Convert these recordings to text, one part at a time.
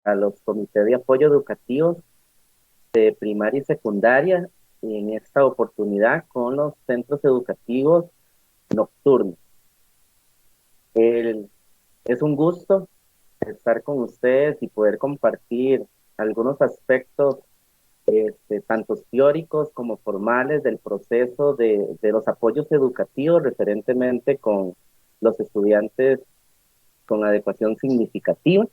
a los comités de apoyo educativos de primaria y secundaria, y en esta oportunidad con los centros educativos nocturnos. El- es un gusto estar con ustedes y poder compartir algunos aspectos, tanto teóricos como formales del proceso de los apoyos educativos referentemente con los estudiantes con adecuación significativa.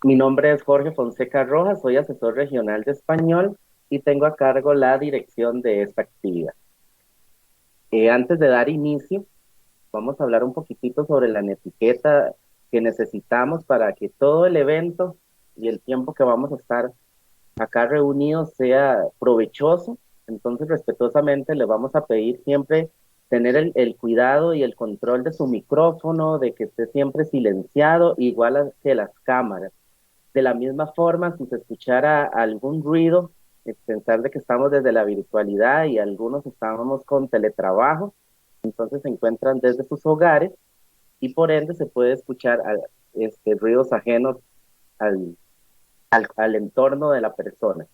Mi nombre es Jorge Fonseca Rojas, soy asesor regional de español y tengo a cargo la dirección de esta actividad. Antes de dar inicio, vamos a hablar un poquitito sobre la etiqueta que necesitamos para que todo el evento y el tiempo que vamos a estar acá reunidos sea provechoso. Entonces, respetuosamente, le vamos a pedir siempre tener el cuidado y el control de su micrófono, de que esté siempre silenciado, igual que las cámaras. De la misma forma, si se escuchara algún ruido, pensar de que estamos desde la virtualidad y algunos estábamos con teletrabajo, entonces se encuentran desde sus hogares y por ende se puede escuchar ruidos ajenos al, al entorno de la persona.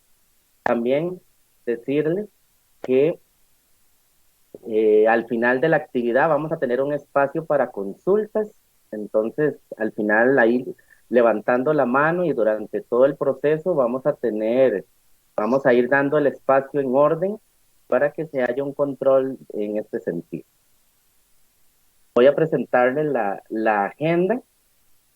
También decirles que al final de la actividad vamos a tener un espacio para consultas, entonces al final ahí levantando la mano y durante todo el proceso vamos a ir dando el espacio en orden para que se haya un control en este sentido. Voy a presentarles la agenda,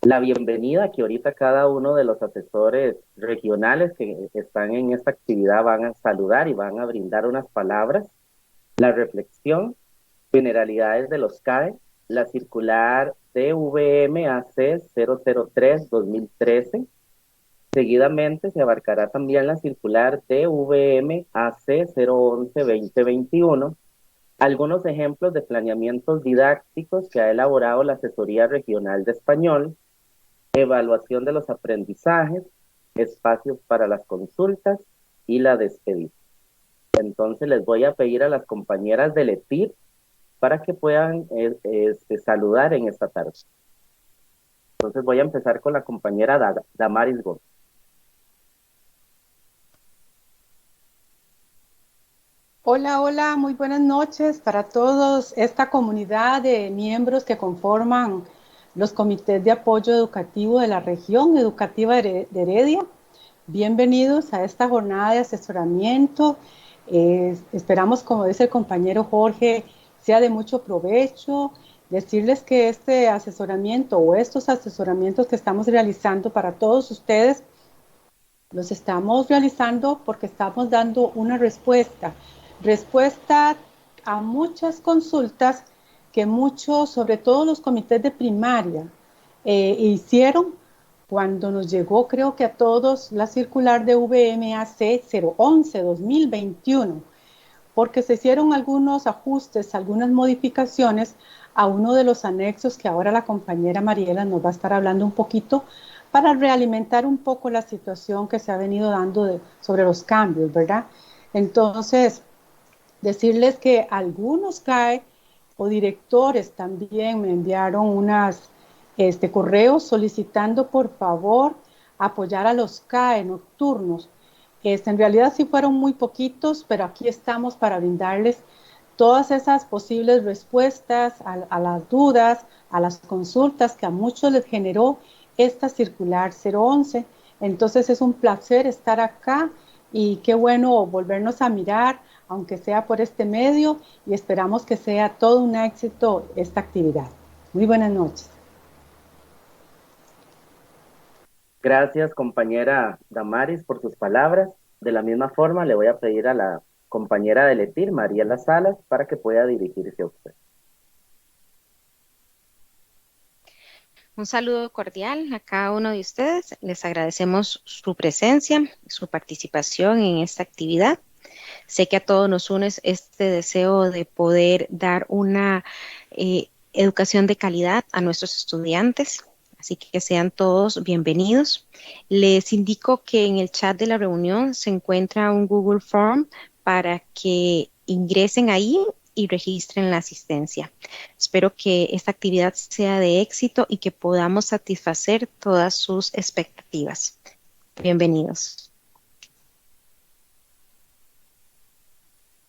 la bienvenida que ahorita cada uno de los asesores regionales que están en esta actividad van a saludar y van a brindar unas palabras, la reflexión, generalidades de los CAE, la circular DVM-AC 003-2013. Seguidamente se abarcará también la circular DVM-AC 011-2021, algunos ejemplos de planeamientos didácticos que ha elaborado la Asesoría Regional de Español, evaluación de los aprendizajes, espacios para las consultas y la despedida. Entonces les voy a pedir a las compañeras del ETIR para que puedan saludar en esta tarde. Entonces voy a empezar con la compañera Damaris Gómez. Hola, hola, muy buenas noches para todos esta comunidad de miembros que conforman los comités de apoyo educativo de la región educativa de Heredia. Bienvenidos a esta jornada de asesoramiento. Esperamos, como dice el compañero Jorge, sea de mucho provecho. Decirles que este asesoramiento o estos asesoramientos que estamos realizando para todos ustedes, los estamos realizando porque estamos dando una respuesta a muchas consultas que muchos, sobre todo los comités de primaria, hicieron cuando nos llegó, creo que a todos, la circular de VMAC 011-2021, porque se hicieron algunos ajustes, algunas modificaciones a uno de los anexos que ahora la compañera Mariela nos va a estar hablando un poquito para realimentar un poco la situación que se ha venido dando sobre los cambios, ¿verdad? Entonces, decirles que algunos CAE o directores también me enviaron unas correos solicitando por favor apoyar a los CAE nocturnos. En realidad sí fueron muy poquitos, pero aquí estamos para brindarles todas esas posibles respuestas a las dudas, a las consultas que a muchos les generó esta circular 011. Entonces es un placer estar acá y qué bueno volvernos a mirar, aunque sea por este medio, y esperamos que sea todo un éxito esta actividad. Muy buenas noches. Gracias, compañera Damaris, por sus palabras. De la misma forma, le voy a pedir a la compañera de ETIR, Mariela Salas, para que pueda dirigirse a usted. Un saludo cordial a cada uno de ustedes. Les agradecemos su presencia, su participación en esta actividad. Sé que a todos nos une este deseo de poder dar una educación de calidad a nuestros estudiantes. Así que sean todos bienvenidos. Les indico que en el chat de la reunión se encuentra un Google Form para que ingresen ahí y registren la asistencia. Espero que esta actividad sea de éxito y que podamos satisfacer todas sus expectativas. Bienvenidos.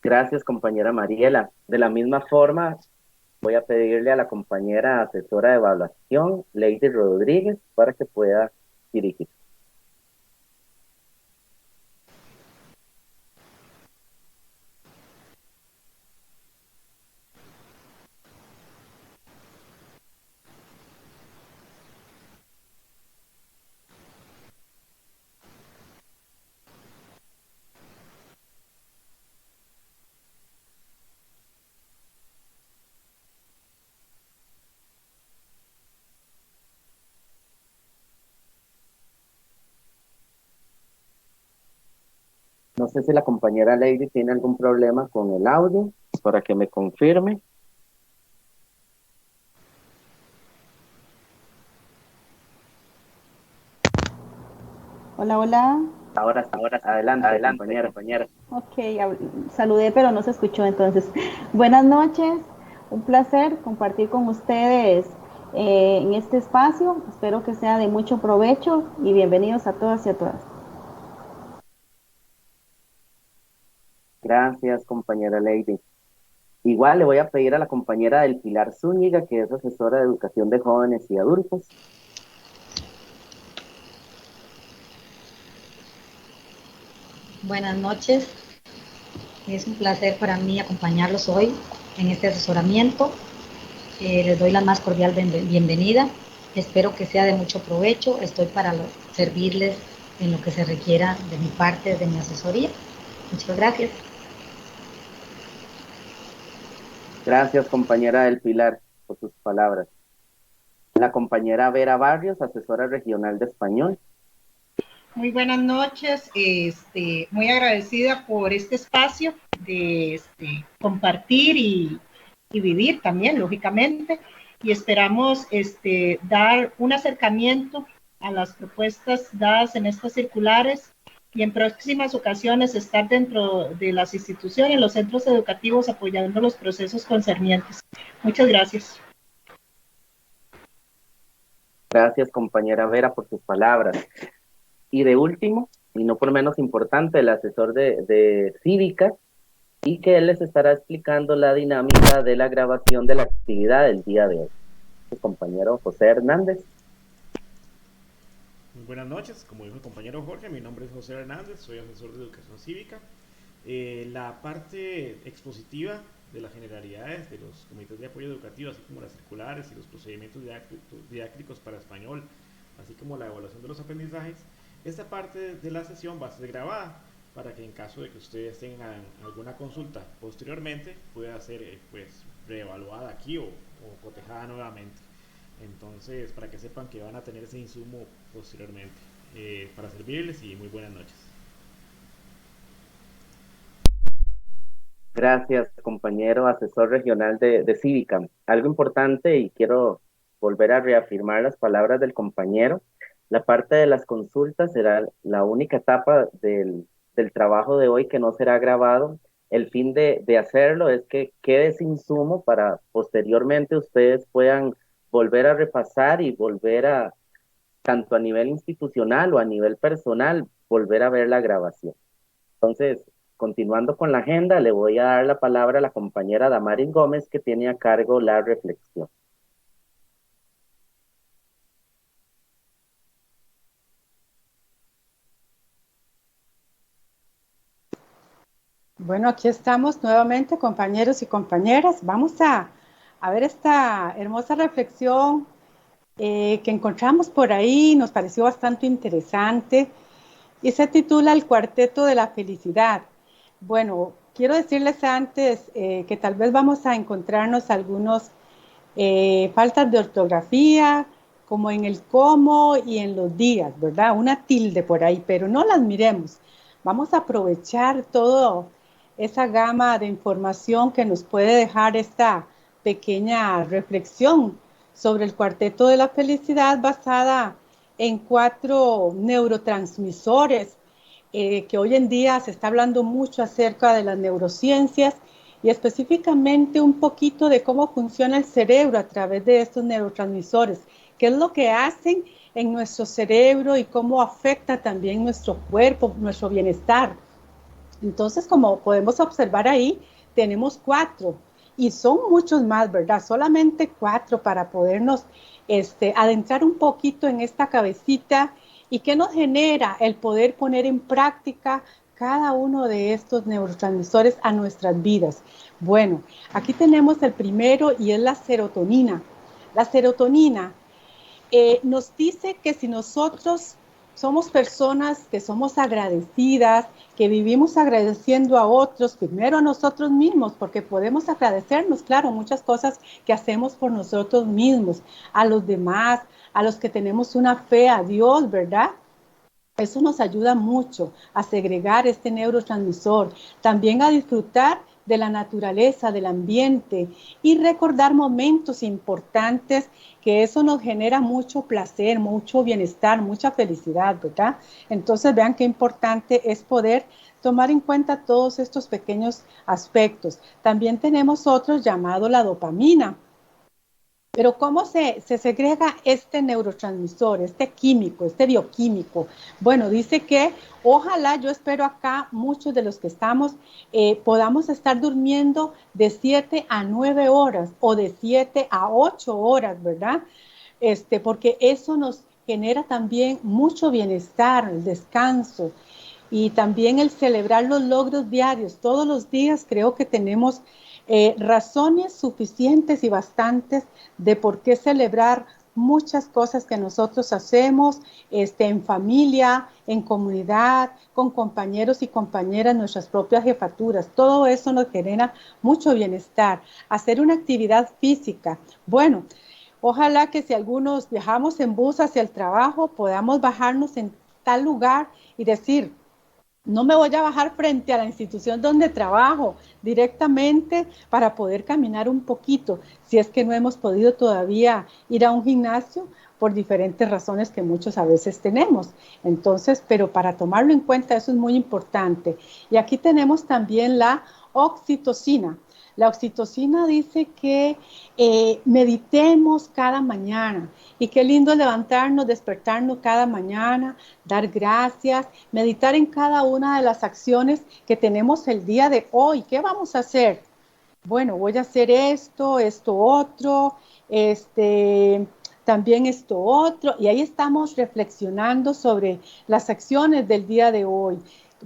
Gracias, compañera Mariela. De la misma forma, voy a pedirle a la compañera asesora de evaluación, Lady Rodríguez, para que pueda dirigir. No sé si la compañera Lady tiene algún problema con el audio, para que me confirme. Hola, hola. Ahora, adelante, compañera. Ok, saludé, pero no se escuchó entonces. Buenas noches, un placer compartir con ustedes en este espacio. Espero que sea de mucho provecho y bienvenidos a todas y a todas. Gracias, compañera Lady. Igual le voy a pedir a la compañera del Pilar Zúñiga, que es asesora de educación de jóvenes y adultos. Buenas noches, es un placer para mí acompañarlos hoy en este asesoramiento. Les doy la más cordial bienvenida. Espero que sea de mucho provecho. Estoy para servirles en lo que se requiera de mi parte, de mi asesoría. Muchas gracias. Gracias, compañera del Pilar, por sus palabras. La compañera Vera Barrios, asesora regional de español. Muy buenas noches, muy agradecida por este espacio de compartir y vivir también, lógicamente, y esperamos dar un acercamiento a las propuestas dadas en estas circulares y en próximas ocasiones estar dentro de las instituciones, los centros educativos apoyando los procesos concernientes. Muchas gracias. Gracias, compañera Vera, por sus palabras. Y de último, y no por menos importante, el asesor de Cívica, y que él les estará explicando la dinámica de la grabación de la actividad del día de hoy. Su compañero José Hernández. Muy buenas noches, como dijo el compañero Jorge, mi nombre es José Hernández, soy asesor de educación cívica. La parte expositiva de las generalidades de los comités de apoyo educativo, así como las circulares y los procedimientos didácticos para español, así como la evaluación de los aprendizajes, esta parte de la sesión va a ser grabada para que en caso de que ustedes tengan alguna consulta posteriormente pueda ser reevaluada aquí o cotejada nuevamente. Entonces, para que sepan que van a tener ese insumo posteriormente. Para servirles y muy buenas noches. Gracias, compañero asesor regional de Cívica. Algo importante, y quiero volver a reafirmar las palabras del compañero, la parte de las consultas será la única etapa del trabajo de hoy que no será grabado. El fin de hacerlo es que quede ese insumo para posteriormente ustedes puedan volver a repasar y volver a, tanto a nivel institucional o a nivel personal, volver a ver la grabación. Entonces, continuando con la agenda, le voy a dar la palabra a la compañera Damaris Gómez, que tiene a cargo la reflexión. Bueno, aquí estamos nuevamente, compañeros y compañeras. Vamos a ver esta hermosa reflexión que encontramos por ahí, nos pareció bastante interesante y se titula El Cuarteto de la Felicidad. Bueno, quiero decirles antes que tal vez vamos a encontrarnos algunos faltas de ortografía, como en el cómo y en los días, ¿verdad? Una tilde por ahí, pero no las miremos. Vamos a aprovechar toda esa gama de información que nos puede dejar esta pequeña reflexión sobre el cuarteto de la felicidad basada en 4 neurotransmisores que hoy en día se está hablando mucho acerca de las neurociencias y específicamente un poquito de cómo funciona el cerebro a través de estos neurotransmisores, qué es lo que hacen en nuestro cerebro y cómo afecta también nuestro cuerpo, nuestro bienestar. Entonces, como podemos observar ahí, tenemos 4 y son muchos más, ¿verdad? Solamente 4 para podernos adentrar un poquito en esta cabecita y que nos genera el poder poner en práctica cada uno de estos neurotransmisores a nuestras vidas. Bueno, aquí tenemos el primero y es la serotonina. La serotonina nos dice que si nosotros somos personas que somos agradecidas, que vivimos agradeciendo a otros, primero a nosotros mismos, porque podemos agradecernos, claro, muchas cosas que hacemos por nosotros mismos, a los demás, a los que tenemos una fe a Dios, ¿verdad? Eso nos ayuda mucho a segregar este neurotransmisor, también a disfrutar de la naturaleza, del ambiente y recordar momentos importantes que eso nos genera mucho placer, mucho bienestar, mucha felicidad, ¿verdad? Entonces vean qué importante es poder tomar en cuenta todos estos pequeños aspectos. También tenemos otro llamado la dopamina. Pero ¿cómo se segrega este neurotransmisor, este químico, este bioquímico? Bueno, dice que ojalá, yo espero acá, muchos de los que estamos, podamos estar durmiendo de 7 a 9 horas o de 7 a 8 horas, ¿verdad? Porque eso nos genera también mucho bienestar, el descanso y también el celebrar los logros diarios. Todos los días creo que tenemos razones suficientes y bastantes de por qué celebrar muchas cosas que nosotros hacemos en familia, en comunidad, con compañeros y compañeras, nuestras propias jefaturas. Todo eso nos genera mucho bienestar. Hacer una actividad física. Bueno, ojalá que si algunos viajamos en bus hacia el trabajo, podamos bajarnos en tal lugar y decir, no me voy a bajar frente a la institución donde trabajo directamente para poder caminar un poquito, si es que no hemos podido todavía ir a un gimnasio por diferentes razones que muchos a veces tenemos. Entonces, pero para tomarlo en cuenta, eso es muy importante. Y aquí tenemos también la oxitocina. La oxitocina dice que meditemos cada mañana y qué lindo levantarnos, despertarnos cada mañana, dar gracias, meditar en cada una de las acciones que tenemos el día de hoy. ¿Qué vamos a hacer? Bueno, voy a hacer esto, esto otro, también esto otro, y ahí estamos reflexionando sobre las acciones del día de hoy,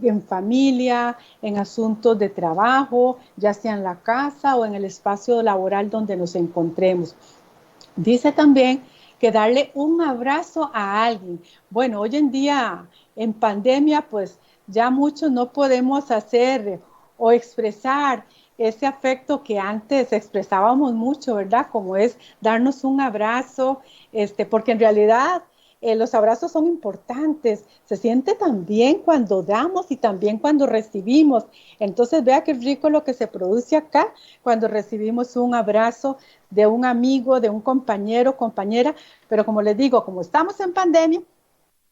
en familia, en asuntos de trabajo, ya sea en la casa o en el espacio laboral donde nos encontremos. Dice también que darle un abrazo a alguien. Bueno, hoy en día en pandemia, pues ya muchos no podemos hacer o expresar ese afecto que antes expresábamos mucho, ¿verdad? Como es darnos un abrazo, porque en realidad los abrazos son importantes. Se siente también cuando damos y también cuando recibimos. Entonces vea qué rico lo que se produce acá cuando recibimos un abrazo de un amigo, de un compañero, compañera, pero como les digo, como estamos en pandemia,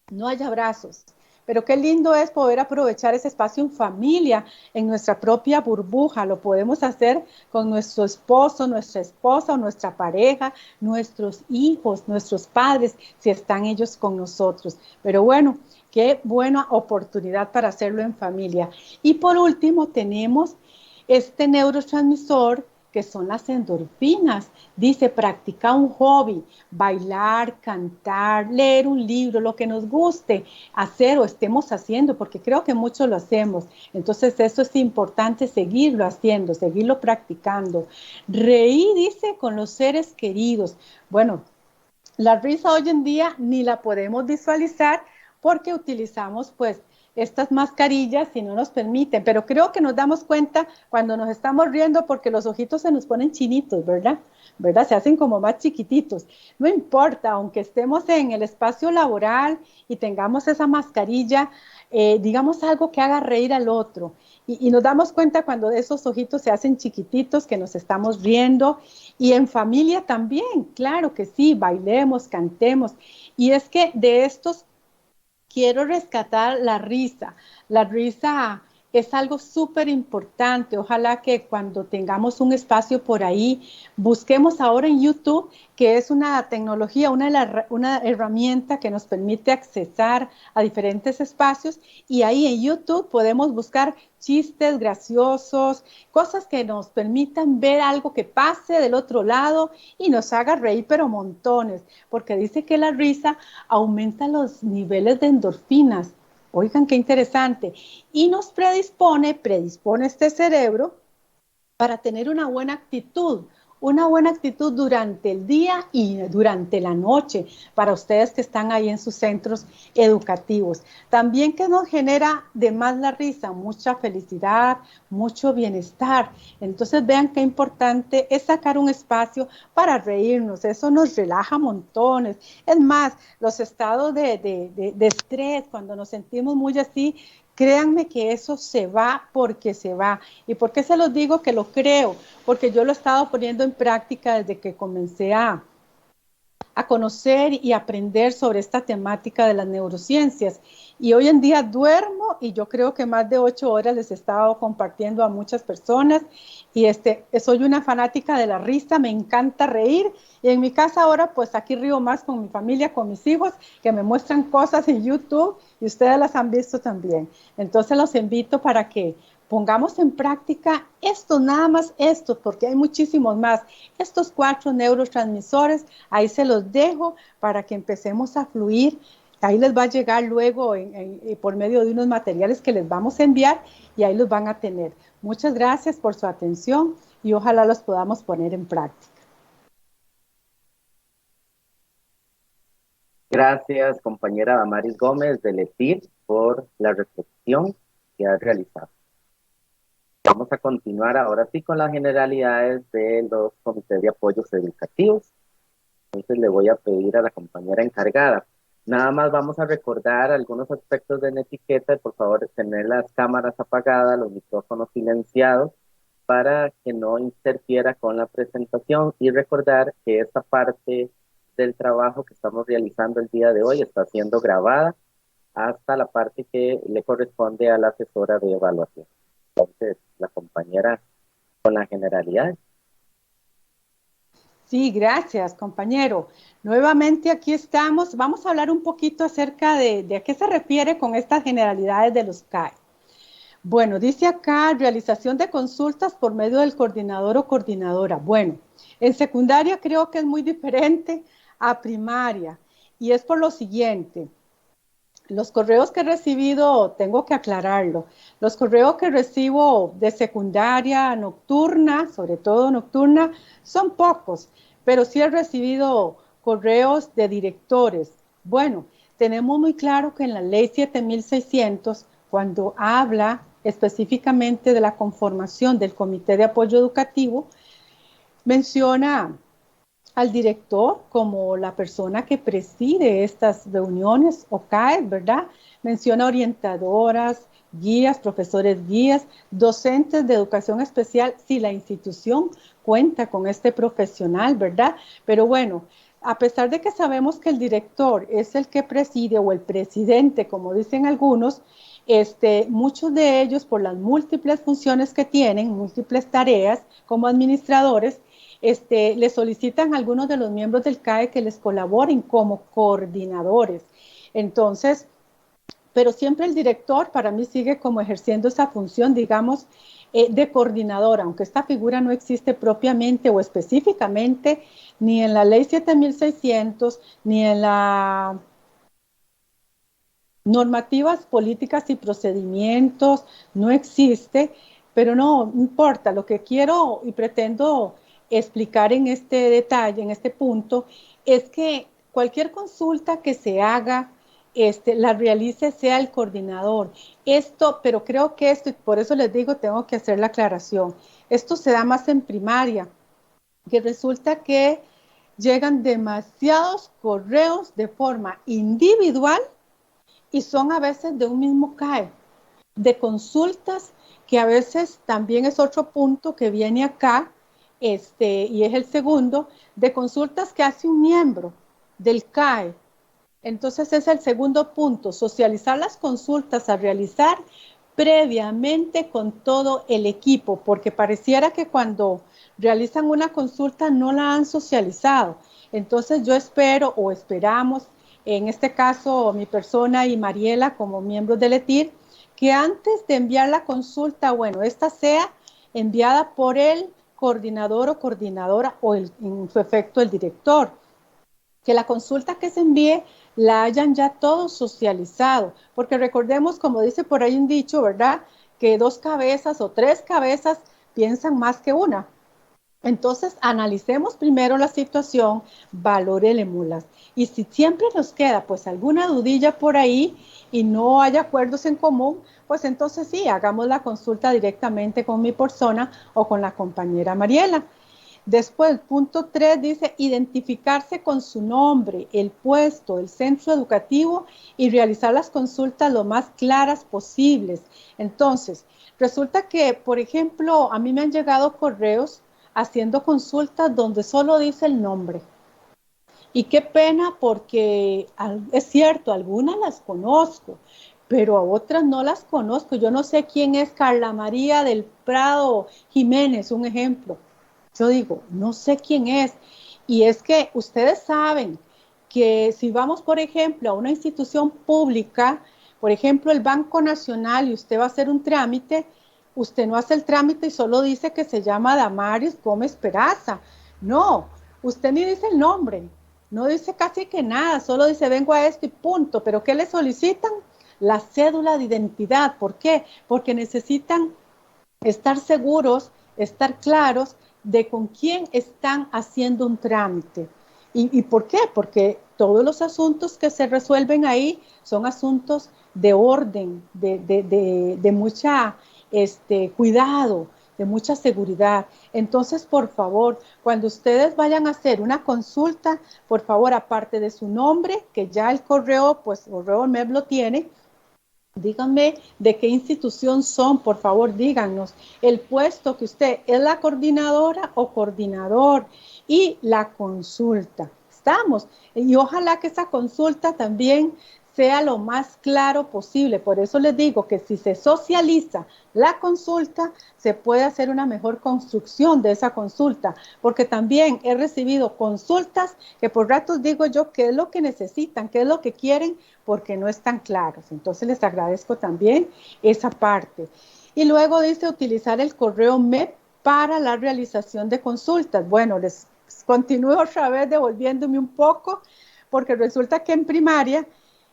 no hay abrazos. Pero qué lindo es poder aprovechar ese espacio en familia, en nuestra propia burbuja. Lo podemos hacer con nuestro esposo, nuestra esposa o nuestra pareja, nuestros hijos, nuestros padres, si están ellos con nosotros. Pero bueno, qué buena oportunidad para hacerlo en familia. Y por último tenemos este neurotransmisor que son las endorfinas. Dice, practicar un hobby, bailar, cantar, leer un libro, lo que nos guste hacer o estemos haciendo, porque creo que muchos lo hacemos. Entonces eso es importante seguirlo haciendo, seguirlo practicando. Reír, dice, con los seres queridos. Bueno, la risa hoy en día ni la podemos visualizar porque utilizamos pues estas mascarillas y no nos permiten, pero creo que nos damos cuenta cuando nos estamos riendo porque los ojitos se nos ponen chinitos, ¿verdad? ¿Verdad? Se hacen como más chiquititos. No importa, aunque estemos en el espacio laboral y tengamos esa mascarilla, digamos algo que haga reír al otro. Y nos damos cuenta cuando esos ojitos se hacen chiquititos, que nos estamos riendo. Y en familia también, claro que sí, bailemos, cantemos. Y es que de estos quiero rescatar la risa. La risa es algo súper importante. Ojalá que cuando tengamos un espacio por ahí, busquemos ahora en YouTube, que es una tecnología, una herramienta que nos permite accesar a diferentes espacios, y ahí en YouTube podemos buscar chistes graciosos, cosas que nos permitan ver algo que pase del otro lado y nos haga reír, pero montones, porque dice que la risa aumenta los niveles de endorfinas. Oigan, qué interesante. Y nos predispone este cerebro para tener una buena actitud durante el día y durante la noche, para ustedes que están ahí en sus centros educativos. También que nos genera de más la risa, mucha felicidad, mucho bienestar. Entonces vean qué importante es sacar un espacio para reírnos, eso nos relaja montones. Es más, los estados de estrés, cuando nos sentimos muy así, créanme que eso se va porque se va. ¿Y por qué se los digo que lo creo? Porque yo lo he estado poniendo en práctica desde que comencé a conocer y aprender sobre esta temática de las neurociencias. Y hoy en día duermo y yo creo que más de 8 horas les he estado compartiendo a muchas personas. Y soy una fanática de la risa, me encanta reír. Y en mi casa ahora, pues aquí río más con mi familia, con mis hijos, que me muestran cosas en YouTube y ustedes las han visto también. Entonces los invito para que pongamos en práctica esto, nada más esto, porque hay muchísimos más. Estos 4 neurotransmisores, ahí se los dejo para que empecemos a fluir. Ahí les va a llegar luego por medio de unos materiales que les vamos a enviar y ahí los van a tener. Muchas gracias por su atención y ojalá los podamos poner en práctica. Gracias, compañera Damaris Gómez de LETIR, por la reflexión que ha realizado. Vamos a continuar ahora sí con las generalidades de los comités de apoyos educativos. Entonces le voy a pedir a la compañera encargada. Nada más vamos a recordar algunos aspectos de la etiqueta, por favor, tener las cámaras apagadas, los micrófonos silenciados, para que no interfiera con la presentación, y recordar que esta parte del trabajo que estamos realizando el día de hoy está siendo grabada hasta la parte que le corresponde a la asesora de evaluación. Entonces, la compañera con la generalidad. Sí, gracias, compañero. Nuevamente aquí estamos. Vamos a hablar un poquito acerca de a qué se refiere con estas generalidades de los CAE. Bueno, dice acá, realización de consultas por medio del coordinador o coordinadora. Bueno, en secundaria creo que es muy diferente a primaria, y es por lo siguiente. Los correos que he recibido, tengo que aclararlo, los correos que recibo de secundaria nocturna, sobre todo nocturna, son pocos, pero sí he recibido correos de directores. Bueno, tenemos muy claro que en la ley 7600, cuando habla específicamente de la conformación del Comité de Apoyo Educativo, menciona al director como la persona que preside estas reuniones o CAE, ¿verdad? Menciona orientadoras, guías, profesores guías, docentes de educación especial, si la institución cuenta con este profesional, ¿verdad? Pero bueno, a pesar de que sabemos que el director es el que preside o el presidente, como dicen algunos, muchos de ellos, por las múltiples funciones que tienen, múltiples tareas como administradores, le solicitan a algunos de los miembros del CAE que les colaboren como coordinadores. Entonces, pero siempre el director para mí sigue como ejerciendo esa función, digamos, de coordinador, aunque esta figura no existe propiamente o específicamente ni en la ley 7600, ni en las normativas políticas y procedimientos, no existe, pero no importa. Lo que quiero y pretendo explicar en este detalle, en este punto, es que cualquier consulta que se haga, la realice sea el coordinador. Pero creo que esto, y por eso les digo, tengo que hacer la aclaración, esto se da más en primaria, que resulta que llegan demasiados correos de forma individual y son a veces de un mismo CAE, de consultas, que a veces también es otro punto que viene acá, y es el segundo, de consultas que hace un miembro del CAE Entonces es el segundo punto, socializar las consultas a realizar previamente con todo el equipo, porque pareciera que cuando realizan una consulta no la han socializado. Entonces yo espero o esperamos, en este caso mi persona y Mariela como miembros del ETIR, que antes de enviar la consulta, bueno, esta sea enviada por el coordinador o coordinadora o en su efecto el director, que la consulta que se envíe la hayan ya todos socializado, porque recordemos, como dice por ahí un dicho, ¿verdad? Que dos cabezas o tres cabezas piensan más que una. Entonces, analicemos primero la situación, valorémoslas. Y si siempre nos queda pues alguna dudilla por ahí y no hay acuerdos en común, pues entonces sí, hagamos la consulta directamente con mi persona o con la compañera Mariela. Después, el punto 3 dice identificarse con su nombre, el puesto, el centro educativo y realizar las consultas lo más claras posibles. Entonces, resulta que, por ejemplo, a mí me han llegado correos haciendo consultas donde solo dice el nombre. Y qué pena porque es cierto, algunas las conozco, pero a otras no las conozco. Yo no sé quién es Carla María del Prado Jiménez, un ejemplo. Yo digo, no sé quién es. Y es que ustedes saben que si vamos, por ejemplo, a una institución pública, por ejemplo, el Banco Nacional, y usted va a hacer un trámite, usted no hace el trámite y solo dice que se llama Damaris Gómez Peraza. No, usted ni dice el nombre, no dice casi que nada, solo dice vengo a esto y punto. ¿Pero qué le solicitan? La cédula de identidad. ¿Por qué? Porque necesitan estar seguros, estar claros de con quién están haciendo un trámite. ¿Y por qué? Porque todos los asuntos que se resuelven ahí son asuntos de orden, de mucha cuidado, de mucha seguridad. Entonces, por favor, cuando ustedes vayan a hacer una consulta, por favor, aparte de su nombre, que ya el correo, pues correo MEP lo tiene, díganme de qué institución son, por favor, díganos el puesto que usted es la coordinadora o coordinador y la consulta. Estamos. Y ojalá que esa consulta también sea lo más claro posible. Por eso les digo que si se socializa la consulta, se puede hacer una mejor construcción de esa consulta, porque también he recibido consultas que por ratos digo yo qué es lo que necesitan, qué es lo que quieren, porque no están claros. Entonces les agradezco también esa parte. Y luego dice utilizar el correo MEP para la realización de consultas. Bueno, les continúo otra vez devolviéndome un poco, porque resulta que en primaria,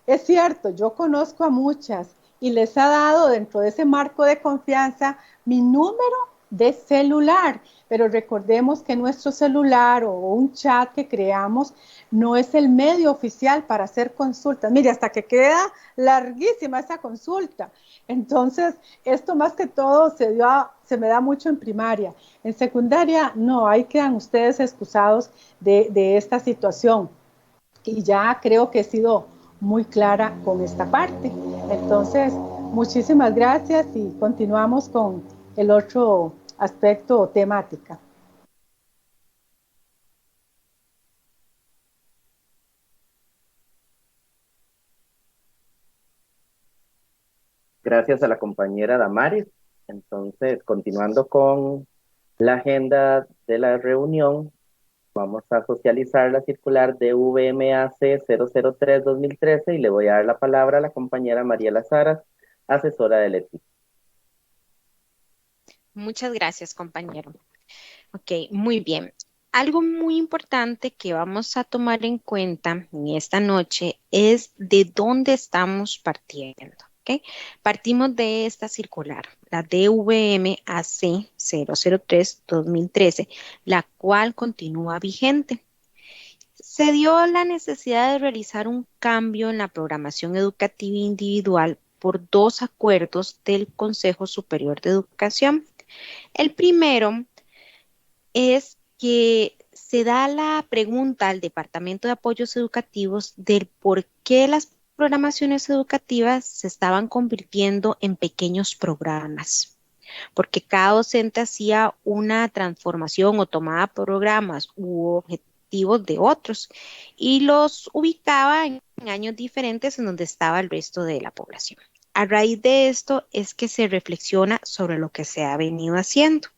es cierto, yo conozco a muchas y les ha dado dentro de ese marco de confianza mi número de celular, pero recordemos que nuestro celular o un chat que creamos no es el medio oficial para hacer consultas. Mire, hasta que queda larguísima esa consulta. Entonces, esto más que todo se me da mucho en primaria. En secundaria, no, ahí quedan ustedes excusados de esta situación. Y ya creo que he sido muy clara con esta parte. Entonces, muchísimas gracias y continuamos con el otro aspecto o temática. Gracias a la compañera Damaris. Entonces, continuando con la agenda de la reunión, vamos a socializar la circular de VMAC 003-2013 y le voy a dar la palabra a la compañera Mariela Saras, asesora del ETI. Muchas gracias, compañero. Ok, muy bien. Algo muy importante que vamos a tomar en cuenta en esta noche es de dónde estamos partiendo. ¿Okay? Partimos de esta circular, la DVMAC 003-2013, la cual continúa vigente. Se dio la necesidad de realizar un cambio en la programación educativa individual por dos acuerdos del Consejo Superior de Educación. El primero es que se da la pregunta al Departamento de Apoyos Educativos del por qué las programaciones educativas se estaban convirtiendo en pequeños programas, porque cada docente hacía una transformación o tomaba programas u educativos de otros y los ubicaba en años diferentes en donde estaba el resto de la población. A raíz de esto es que se reflexiona sobre lo que se ha venido haciendo.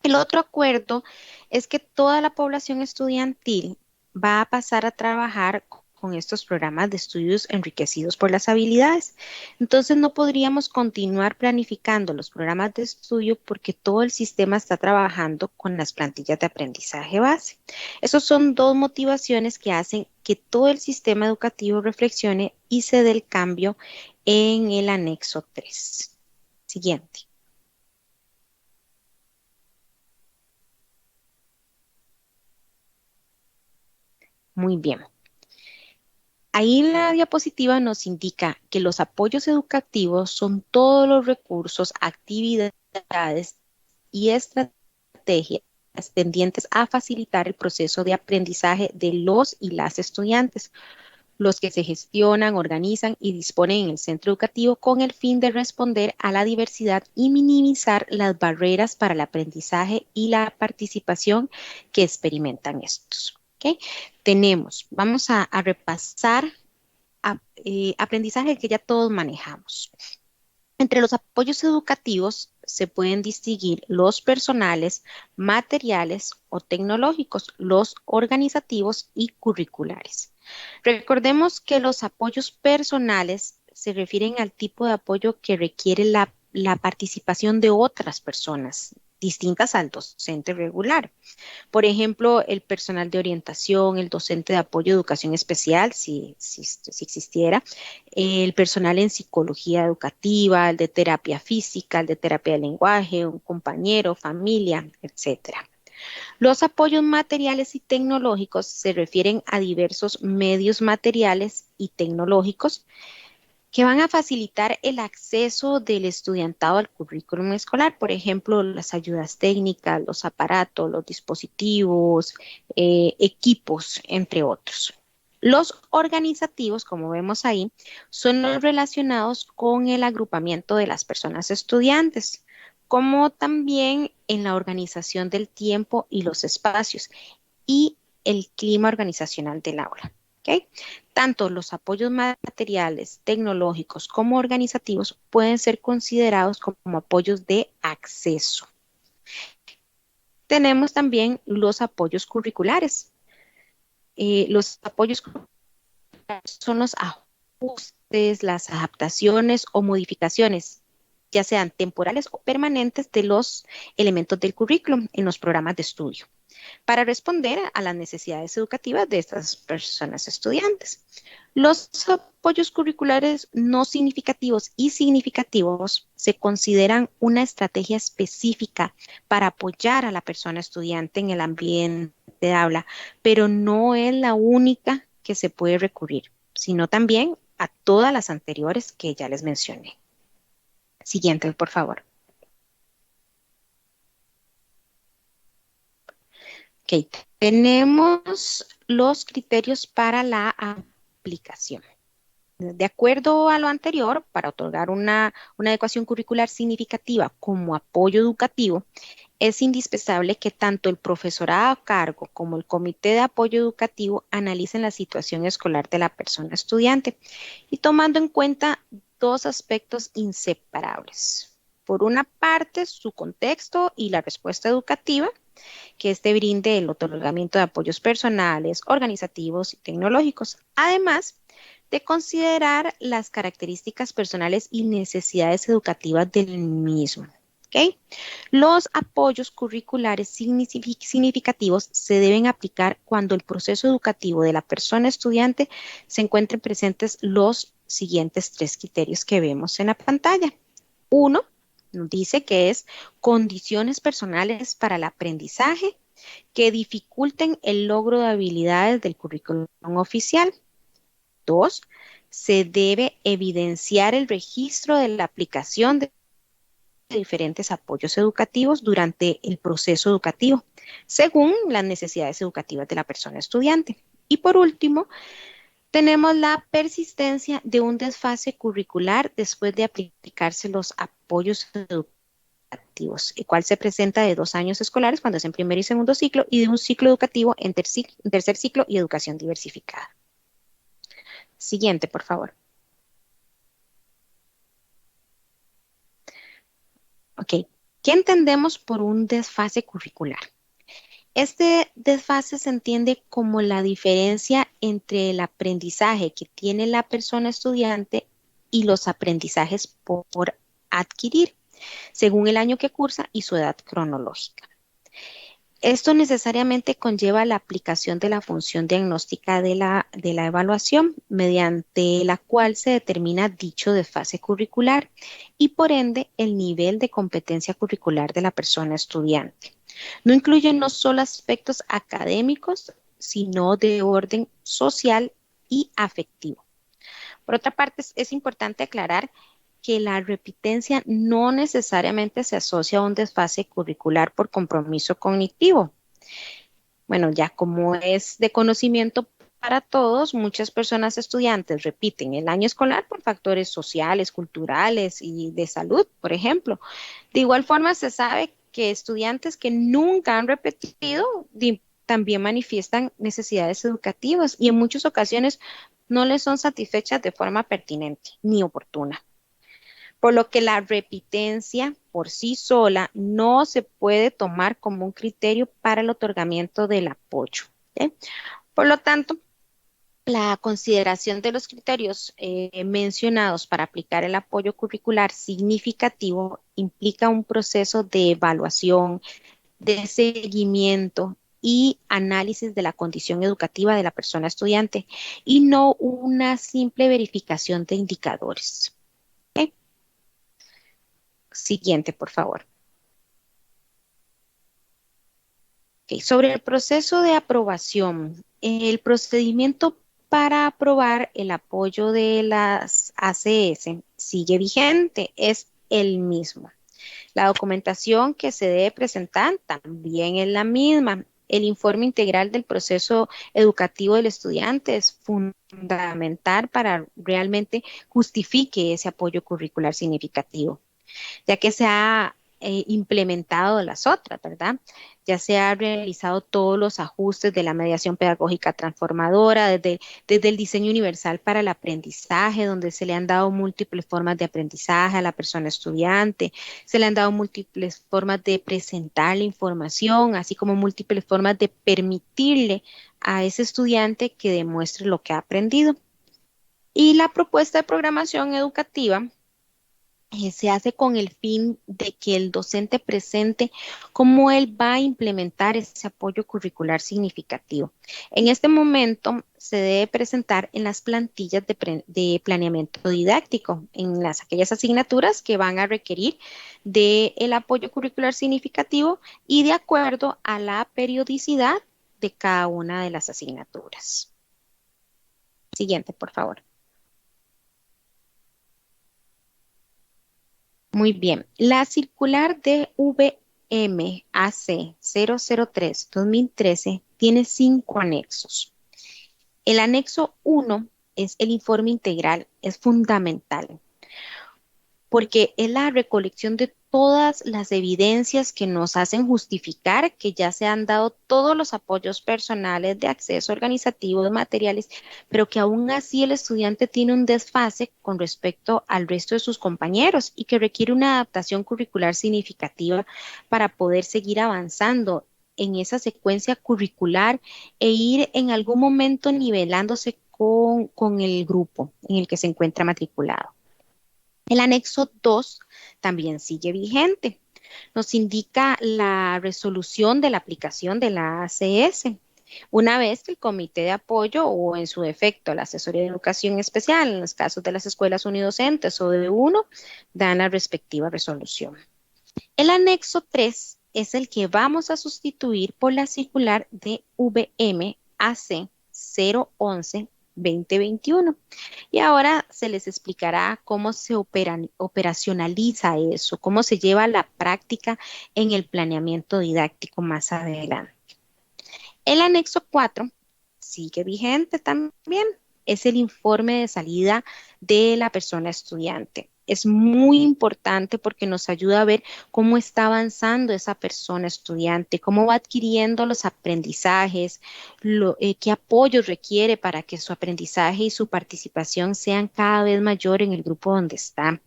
El otro acuerdo es que toda la población estudiantil va a pasar a trabajar con estos programas de estudios enriquecidos por las habilidades. Entonces no podríamos continuar planificando los programas de estudio porque todo el sistema está trabajando con las plantillas de aprendizaje base. Esas son dos motivaciones que hacen que todo el sistema educativo reflexione y se dé el cambio en el anexo 3. Siguiente. Muy bien. Ahí la diapositiva nos indica que los apoyos educativos son todos los recursos, actividades y estrategias tendientes a facilitar el proceso de aprendizaje de los y las estudiantes, los que se gestionan, organizan y disponen en el centro educativo con el fin de responder a la diversidad y minimizar las barreras para el aprendizaje y la participación que experimentan estos. ¿Okay? Vamos a repasar aprendizaje que ya todos manejamos. Entre los apoyos educativos se pueden distinguir los personales, materiales o tecnológicos, los organizativos y curriculares. Recordemos que los apoyos personales se refieren al tipo de apoyo que requiere la participación de otras personas distintas al docente regular. Por ejemplo, el personal de orientación, el docente de apoyo de educación especial, si existiera, el personal en psicología educativa, el de terapia física, el de terapia de lenguaje, un compañero, familia, etcétera. Los apoyos materiales y tecnológicos se refieren a diversos medios materiales y tecnológicos que van a facilitar el acceso del estudiantado al currículum escolar, por ejemplo, las ayudas técnicas, los aparatos, los dispositivos, equipos, entre otros. Los organizativos, como vemos ahí, son los relacionados con el agrupamiento de las personas estudiantes, como también en la organización del tiempo y los espacios y el clima organizacional del aula. ¿Okay? Tanto los apoyos materiales, tecnológicos como organizativos pueden ser considerados como apoyos de acceso. Tenemos también los apoyos curriculares. Los apoyos curriculares son los ajustes, las adaptaciones o modificaciones, ya sean temporales o permanentes, de los elementos del currículum en los programas de estudio, para responder a las necesidades educativas de estas personas estudiantes. Los apoyos curriculares no significativos y significativos se consideran una estrategia específica para apoyar a la persona estudiante en el ambiente de aula, pero no es la única que se puede recurrir, sino también a todas las anteriores que ya les mencioné. Siguiente, por favor. Ok, tenemos los criterios para la aplicación. De acuerdo a lo anterior, para otorgar una adecuación curricular significativa como apoyo educativo, es indispensable que tanto el profesorado a cargo como el comité de apoyo educativo analicen la situación escolar de la persona estudiante y tomando en cuenta dos aspectos inseparables. Por una parte, su contexto y la respuesta educativa, que este brinde el otorgamiento de apoyos personales, organizativos y tecnológicos, además de considerar las características personales y necesidades educativas del mismo. ¿Okay? Los apoyos curriculares significativos se deben aplicar cuando el proceso educativo de la persona estudiante se encuentren presentes los siguientes tres criterios que vemos en la pantalla. Uno, nos dice que es condiciones personales para el aprendizaje que dificulten el logro de habilidades del currículum oficial. 2, se debe evidenciar el registro de la aplicación de diferentes apoyos educativos durante el proceso educativo, según las necesidades educativas de la persona estudiante. Y por último, tenemos la persistencia de un desfase curricular después de aplicarse los apoyos educativos educativos, el cual se presenta de 2 años escolares cuando es en primer y segundo ciclo y de un ciclo educativo en tercer ciclo y educación diversificada. Siguiente, por favor. Ok, ¿qué entendemos por un desfase curricular? Este desfase se entiende como la diferencia entre el aprendizaje que tiene la persona estudiante y los aprendizajes por adquirir, según el año que cursa y su edad cronológica. Esto necesariamente conlleva la aplicación de la función diagnóstica de la evaluación, mediante la cual se determina dicho desfase curricular y por ende el nivel de competencia curricular de la persona estudiante. No incluye no solo aspectos académicos, sino de orden social y afectivo. Por otra parte, es importante aclarar que la repitencia no necesariamente se asocia a un desfase curricular por compromiso cognitivo. Bueno, ya como es de conocimiento para todos, muchas personas estudiantes repiten el año escolar por factores sociales, culturales y de salud, por ejemplo. De igual forma, se sabe que estudiantes que nunca han repetido también manifiestan necesidades educativas y en muchas ocasiones no les son satisfechas de forma pertinente ni oportuna. Por lo que la repitencia por sí sola no se puede tomar como un criterio para el otorgamiento del apoyo. ¿Sí? Por lo tanto, la consideración de los criterios mencionados para aplicar el apoyo curricular significativo implica un proceso de evaluación, de seguimiento y análisis de la condición educativa de la persona estudiante y no una simple verificación de indicadores. ¿Okay? Siguiente, por favor. Okay. Sobre el proceso de aprobación, el procedimiento para aprobar el apoyo de las ACS sigue vigente, es el mismo. La documentación que se debe presentar también es la misma. El informe integral del proceso educativo del estudiante es fundamental para realmente justifique ese apoyo curricular significativo, ya que se ha implementado las otras, ¿verdad? Ya se han realizado todos los ajustes de la mediación pedagógica transformadora, desde el diseño universal para el aprendizaje, donde se le han dado múltiples formas de aprendizaje a la persona estudiante, se le han dado múltiples formas de presentar la información, así como múltiples formas de permitirle a ese estudiante que demuestre lo que ha aprendido. Y la propuesta de programación educativa se hace con el fin de que el docente presente cómo él va a implementar ese apoyo curricular significativo. En este momento se debe presentar en las plantillas de planeamiento didáctico, en aquellas asignaturas que van a requerir del apoyo curricular significativo y de acuerdo a la periodicidad de cada una de las asignaturas. Siguiente, por favor. Muy bien. La circular de VMAC 003-2013 tiene 5 anexos. El anexo 1 es el informe integral, es fundamental, porque es la recolección de todas las evidencias que nos hacen justificar que ya se han dado todos los apoyos personales de acceso organizativo de materiales, pero que aún así el estudiante tiene un desfase con respecto al resto de sus compañeros y que requiere una adaptación curricular significativa para poder seguir avanzando en esa secuencia curricular e ir en algún momento nivelándose con el grupo en el que se encuentra matriculado. El anexo 2 también sigue vigente. Nos indica la resolución de la aplicación de la ACS. Una vez que el comité de apoyo o en su defecto la asesoría de educación especial, en los casos de las escuelas unidocentes o de uno, dan la respectiva resolución. El anexo 3 es el que vamos a sustituir por la circular de VMAC 011-2021. Y ahora se les explicará cómo se operacionaliza eso, cómo se lleva a la práctica en el planeamiento didáctico más adelante. El anexo 4 sigue vigente también. Es el informe de salida de la persona estudiante. es muy importante porque nos ayuda a ver cómo está avanzando esa persona estudiante, cómo va adquiriendo los aprendizajes, qué apoyo requiere para que su aprendizaje y su participación sean cada vez mayor en el grupo donde está.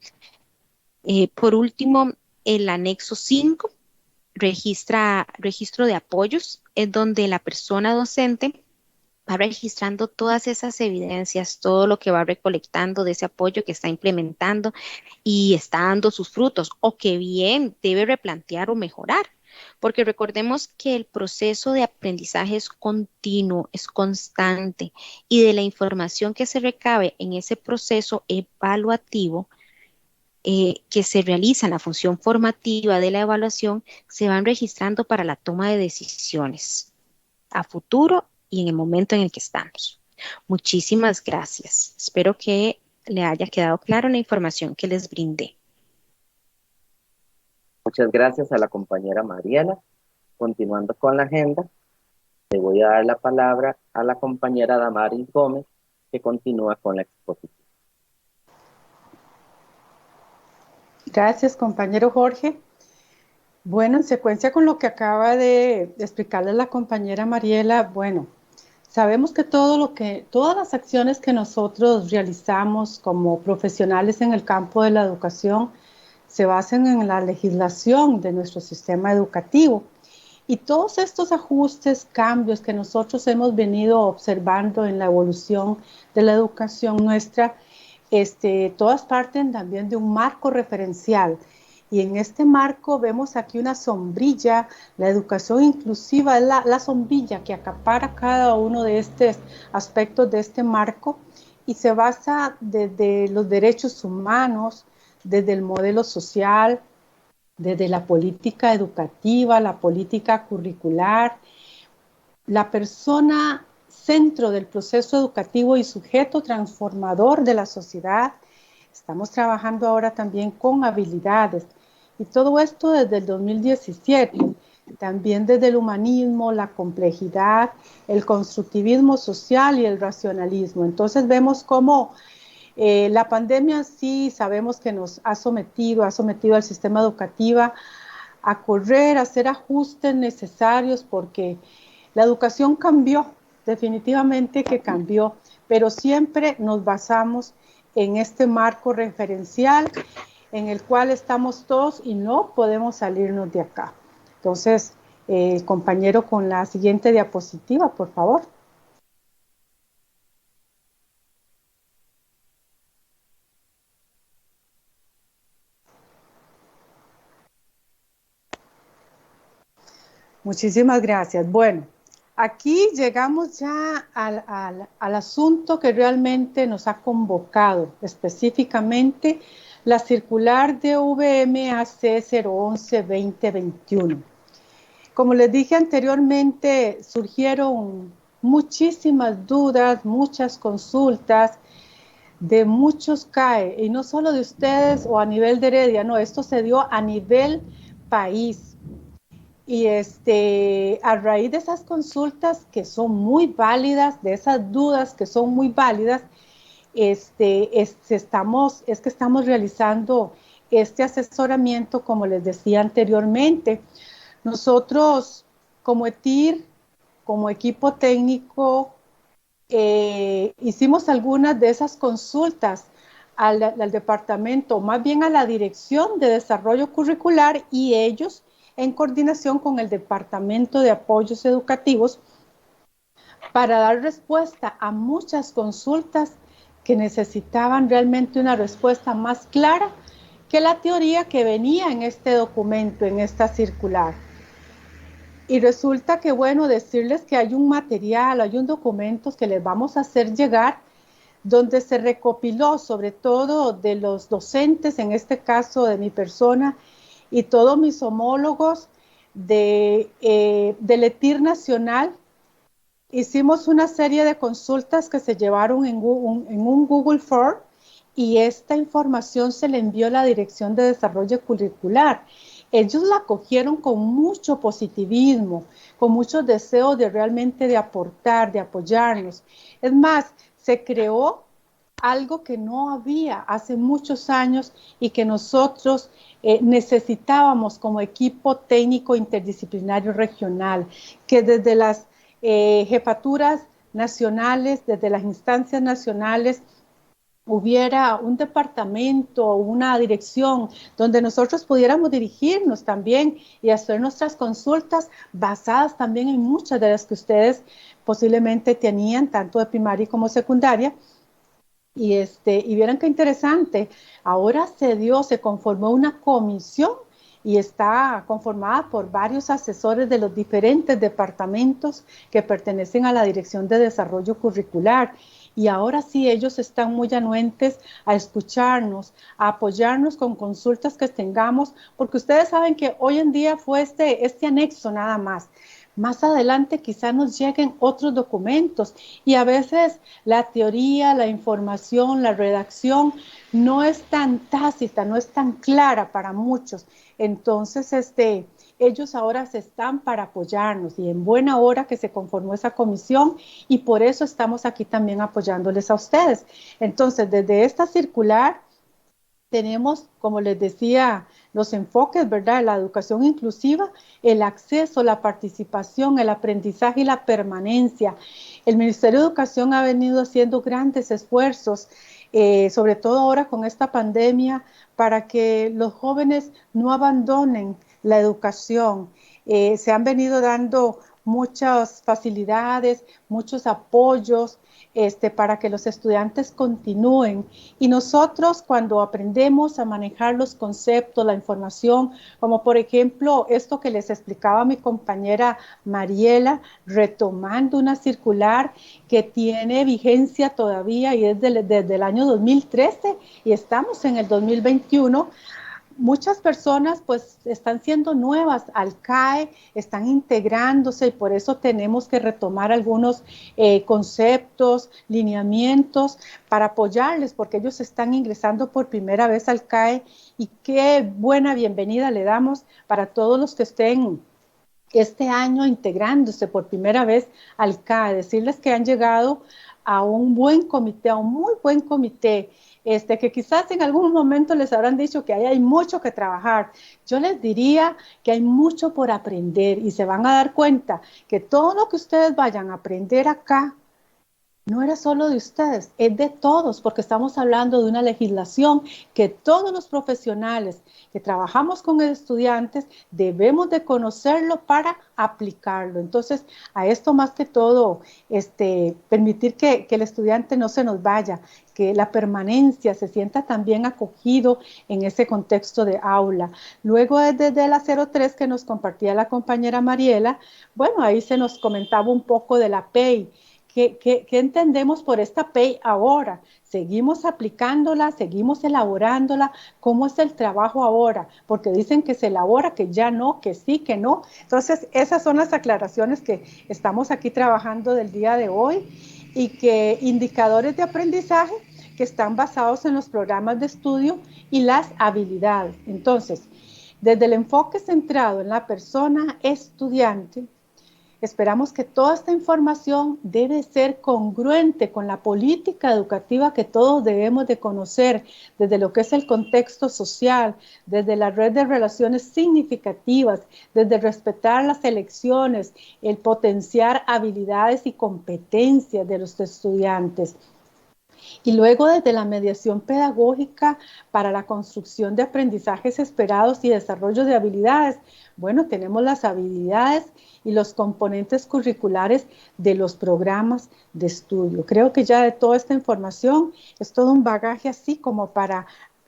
Por último, el anexo 5 registra registro de apoyos, es donde la persona docente va registrando todas esas evidencias, todo lo que va recolectando de ese apoyo que está implementando y está dando sus frutos o que bien debe replantear o mejorar. Porque recordemos que el proceso de aprendizaje es continuo, es constante y de la información que se recabe en ese proceso evaluativo que se realiza en la función formativa de la evaluación se van registrando para la toma de decisiones a futuro y en el momento en el que estamos. Muchísimas gracias. Espero que le haya quedado claro la información que les brindé. Muchas gracias a la compañera Mariela. Continuando con la agenda, le voy a dar la palabra a la compañera Damaris Gómez, que continúa con la exposición. Gracias, compañero Jorge. Bueno, en secuencia con lo que acaba de explicarles la compañera Mariela, bueno, sabemos que todas las acciones que nosotros realizamos como profesionales en el campo de la educación se basan en la legislación de nuestro sistema educativo. Y todos estos ajustes, cambios que nosotros hemos venido observando en la evolución de la educación nuestra, todas parten también de un marco referencial. Y en este marco vemos aquí una sombrilla, la educación inclusiva es la sombrilla que acapara cada uno de estos aspectos de este marco y se basa desde los derechos humanos, desde el modelo social, desde la política educativa, la política curricular, la persona centro del proceso educativo y sujeto transformador de la sociedad. Estamos trabajando ahora también con habilidades y todo esto desde el 2017, también desde el humanismo, la complejidad, el constructivismo social y el racionalismo. Entonces vemos cómo la pandemia sí sabemos que nos ha sometido al sistema educativo a correr, a hacer ajustes necesarios porque la educación cambió, definitivamente que cambió, pero siempre nos basamos en este marco referencial en el cual estamos todos y no podemos salirnos de acá. Entonces, compañero, con la siguiente diapositiva, por favor. Muchísimas gracias. Bueno, aquí llegamos ya al asunto que realmente nos ha convocado, específicamente la circular de VMAC 011-2021. Como les dije anteriormente, surgieron muchísimas dudas, muchas consultas de muchos CAE, y no solo de ustedes o a nivel de Heredia, no, esto se dio a nivel país. Y a raíz de esas consultas que son muy válidas, de esas dudas que son muy válidas, estamos realizando este asesoramiento, como les decía anteriormente. Nosotros, como ETIR, como equipo técnico, hicimos algunas de esas consultas al departamento, más bien a la Dirección de Desarrollo Curricular, y ellos en coordinación con el Departamento de Apoyos Educativos para dar respuesta a muchas consultas que necesitaban realmente una respuesta más clara que la teoría que venía en este documento, en esta circular. Y resulta que, bueno, decirles que hay un material, hay un documento que les vamos a hacer llegar, donde se recopiló sobre todo de los docentes, en este caso de mi persona, y todos mis homólogos del ETIR nacional. Hicimos una serie de consultas que se llevaron en un Google Form, y esta información se le envió a la Dirección de Desarrollo Curricular. Ellos la cogieron con mucho positivismo, con mucho deseo de realmente de aportar, de apoyarnos. Es más, se creó algo que no había hace muchos años y que nosotros necesitábamos como equipo técnico interdisciplinario regional, que desde las jefaturas nacionales, desde las instancias nacionales, hubiera un departamento o una dirección donde nosotros pudiéramos dirigirnos también y hacer nuestras consultas basadas también en muchas de las que ustedes posiblemente tenían, tanto de primaria como secundaria. Y vieran qué interesante, ahora se conformó una comisión y está conformada por varios asesores de los diferentes departamentos que pertenecen a la Dirección de Desarrollo Curricular. Y ahora sí, ellos están muy anuentes a escucharnos, a apoyarnos con consultas que tengamos, porque ustedes saben que hoy en día fue este anexo nada más. Más adelante quizá nos lleguen otros documentos y a veces la teoría, la información, la redacción no es tan tácita, no es tan clara para muchos. Entonces, ellos ahora se están para apoyarnos y en buena hora que se conformó esa comisión y por eso estamos aquí también apoyándoles a ustedes. Entonces, desde esta circular tenemos, como les decía, los enfoques, ¿verdad? La educación inclusiva, el acceso, la participación, el aprendizaje y la permanencia. El Ministerio de Educación ha venido haciendo grandes esfuerzos, sobre todo ahora con esta pandemia, para que los jóvenes no abandonen la educación. Se han venido dando muchas facilidades, muchos apoyos, para que los estudiantes continúen. Y nosotros cuando aprendemos a manejar los conceptos, la información, como por ejemplo esto que les explicaba mi compañera Mariela, retomando una circular que tiene vigencia todavía y es desde el año 2013 y estamos en el 2021, muchas personas pues están siendo nuevas al CAE, están integrándose y por eso tenemos que retomar algunos conceptos, lineamientos para apoyarles porque ellos están ingresando por primera vez al CAE y qué buena bienvenida le damos para todos los que estén este año integrándose por primera vez al CAE, decirles que han llegado a un buen comité, a un muy buen comité, que quizás en algún momento les habrán dicho que ahí hay mucho que trabajar. Yo les diría que hay mucho por aprender y se van a dar cuenta que todo lo que ustedes vayan a aprender acá no era solo de ustedes, es de todos, porque estamos hablando de una legislación que todos los profesionales que trabajamos con estudiantes debemos de conocerlo para aplicarlo. Entonces, a esto más que todo, permitir que el estudiante no se nos vaya, que la permanencia se sienta también acogido en ese contexto de aula. Luego, desde la 03 que nos compartía la compañera Mariela, bueno, ahí se nos comentaba un poco de la PEI. ¿Qué entendemos por esta PEI ahora? ¿Seguimos aplicándola? ¿Seguimos elaborándola? ¿Cómo es el trabajo ahora? Porque dicen que se elabora, que ya no, que sí, que no. Entonces, esas son las aclaraciones que estamos aquí trabajando del día de hoy y que indicadores de aprendizaje que están basados en los programas de estudio y las habilidades. Entonces, desde el enfoque centrado en la persona estudiante, esperamos que toda esta información debe ser congruente con la política educativa que todos debemos de conocer, desde lo que es el contexto social, desde la red de relaciones significativas, desde respetar las elecciones, el potenciar habilidades y competencias de los estudiantes. Y luego desde la mediación pedagógica para la construcción de aprendizajes esperados y desarrollo de habilidades. Bueno, tenemos las habilidades y los componentes curriculares de los programas de estudio. Creo que ya de toda esta información es todo un bagaje así como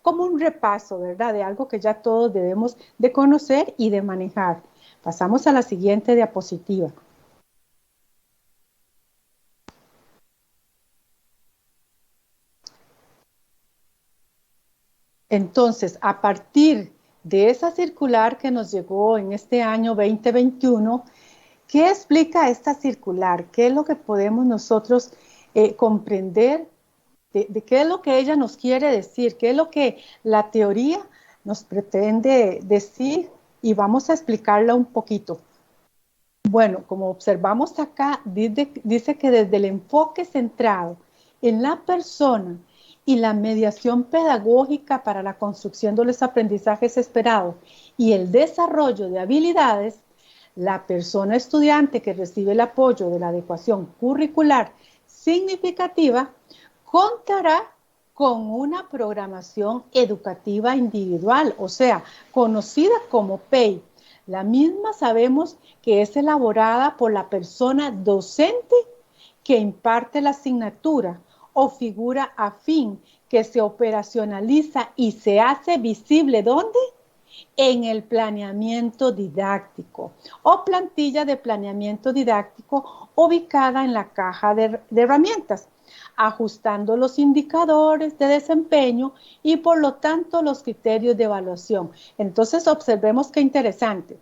un repaso, ¿verdad? De algo que ya todos debemos de conocer y de manejar. Pasamos a la siguiente diapositiva. Entonces, a partir de esa circular que nos llegó en este año 2021, ¿qué explica esta circular? ¿Qué es lo que podemos nosotros comprender? De qué es lo que ella nos quiere decir? ¿Qué es lo que la teoría nos pretende decir? Y vamos a explicarla un poquito. Bueno, como observamos acá, dice que desde el enfoque centrado en la persona y la mediación pedagógica para la construcción de los aprendizajes esperados y el desarrollo de habilidades, la persona estudiante que recibe el apoyo de la adecuación curricular significativa contará con una programación educativa individual, o sea, conocida como PEI. La misma sabemos que es elaborada por la persona docente que imparte la asignatura o figura afín que se operacionaliza y se hace visible, ¿dónde? En el planeamiento didáctico o plantilla de planeamiento didáctico ubicada en la caja de herramientas, ajustando los indicadores de desempeño y por lo tanto los criterios de evaluación. Entonces observemos qué interesante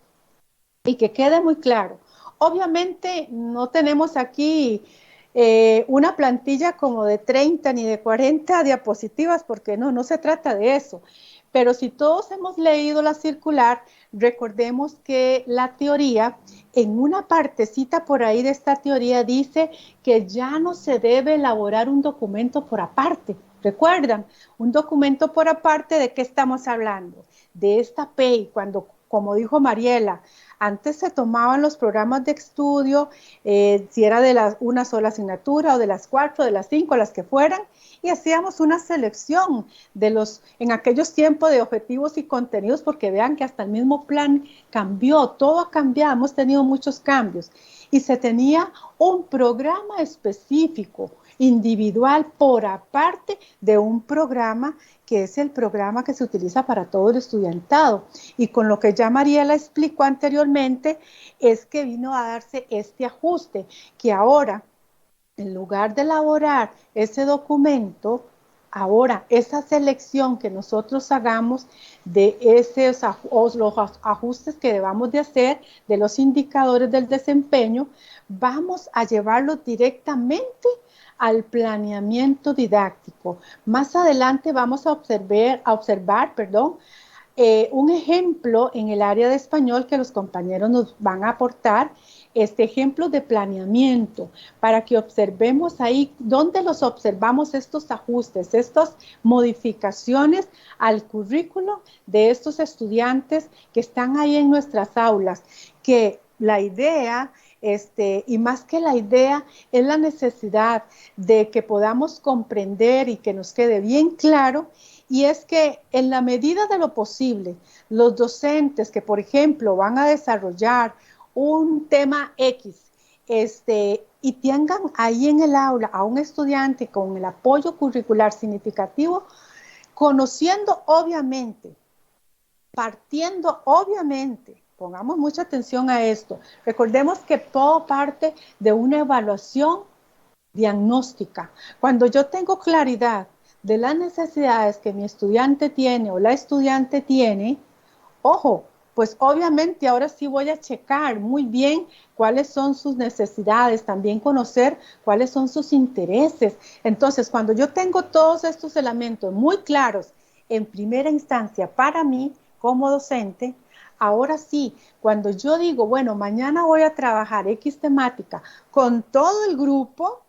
y que quede muy claro. Obviamente no tenemos aquí una plantilla como de 30 ni de 40 diapositivas porque no se trata de eso. Pero si todos hemos leído la circular, recordemos que la teoría, en una partecita por ahí de esta teoría, dice que ya no se debe elaborar un documento por aparte. ¿Recuerdan? Un documento por aparte, ¿de qué estamos hablando? De esta PEI, cuando, como dijo Mariela, antes se tomaban los programas de estudio, si era de una sola asignatura o de las 4, de las 5, las que fueran, y hacíamos una selección de los, en aquellos tiempos, de objetivos y contenidos, porque vean que hasta el mismo plan cambió, todo ha cambiado, hemos tenido muchos cambios, y se tenía un programa específico, individual, por aparte de un programa que es el programa que se utiliza para todo el estudiantado. Y con lo que ya Mariela explicó anteriormente, es que vino a darse este ajuste, que ahora, en lugar de elaborar ese documento, ahora esa selección que nosotros hagamos de los ajustes que debamos de hacer, de los indicadores del desempeño, vamos a llevarlos directamente al planeamiento didáctico. Más adelante vamos a observar, un ejemplo en el área de español que los compañeros nos van a aportar, este ejemplo de planeamiento, para que observemos ahí dónde los observamos estos ajustes, estas modificaciones al currículo de estos estudiantes que están ahí en nuestras aulas, que la idea, y más que la idea, es la necesidad de que podamos comprender y que nos quede bien claro. Y es que en la medida de lo posible, los docentes que, por ejemplo, van a desarrollar un tema X, y tengan ahí en el aula a un estudiante con el apoyo curricular significativo, conociendo obviamente, partiendo obviamente, pongamos mucha atención a esto, recordemos que todo parte de una evaluación diagnóstica. Cuando yo tengo claridad de las necesidades que mi estudiante tiene o la estudiante tiene, ojo, pues obviamente ahora sí voy a checar muy bien cuáles son sus necesidades, también conocer cuáles son sus intereses. Entonces, cuando yo tengo todos estos elementos muy claros en primera instancia para mí como docente, ahora sí, cuando yo digo, bueno, mañana voy a trabajar X temática con todo el grupo,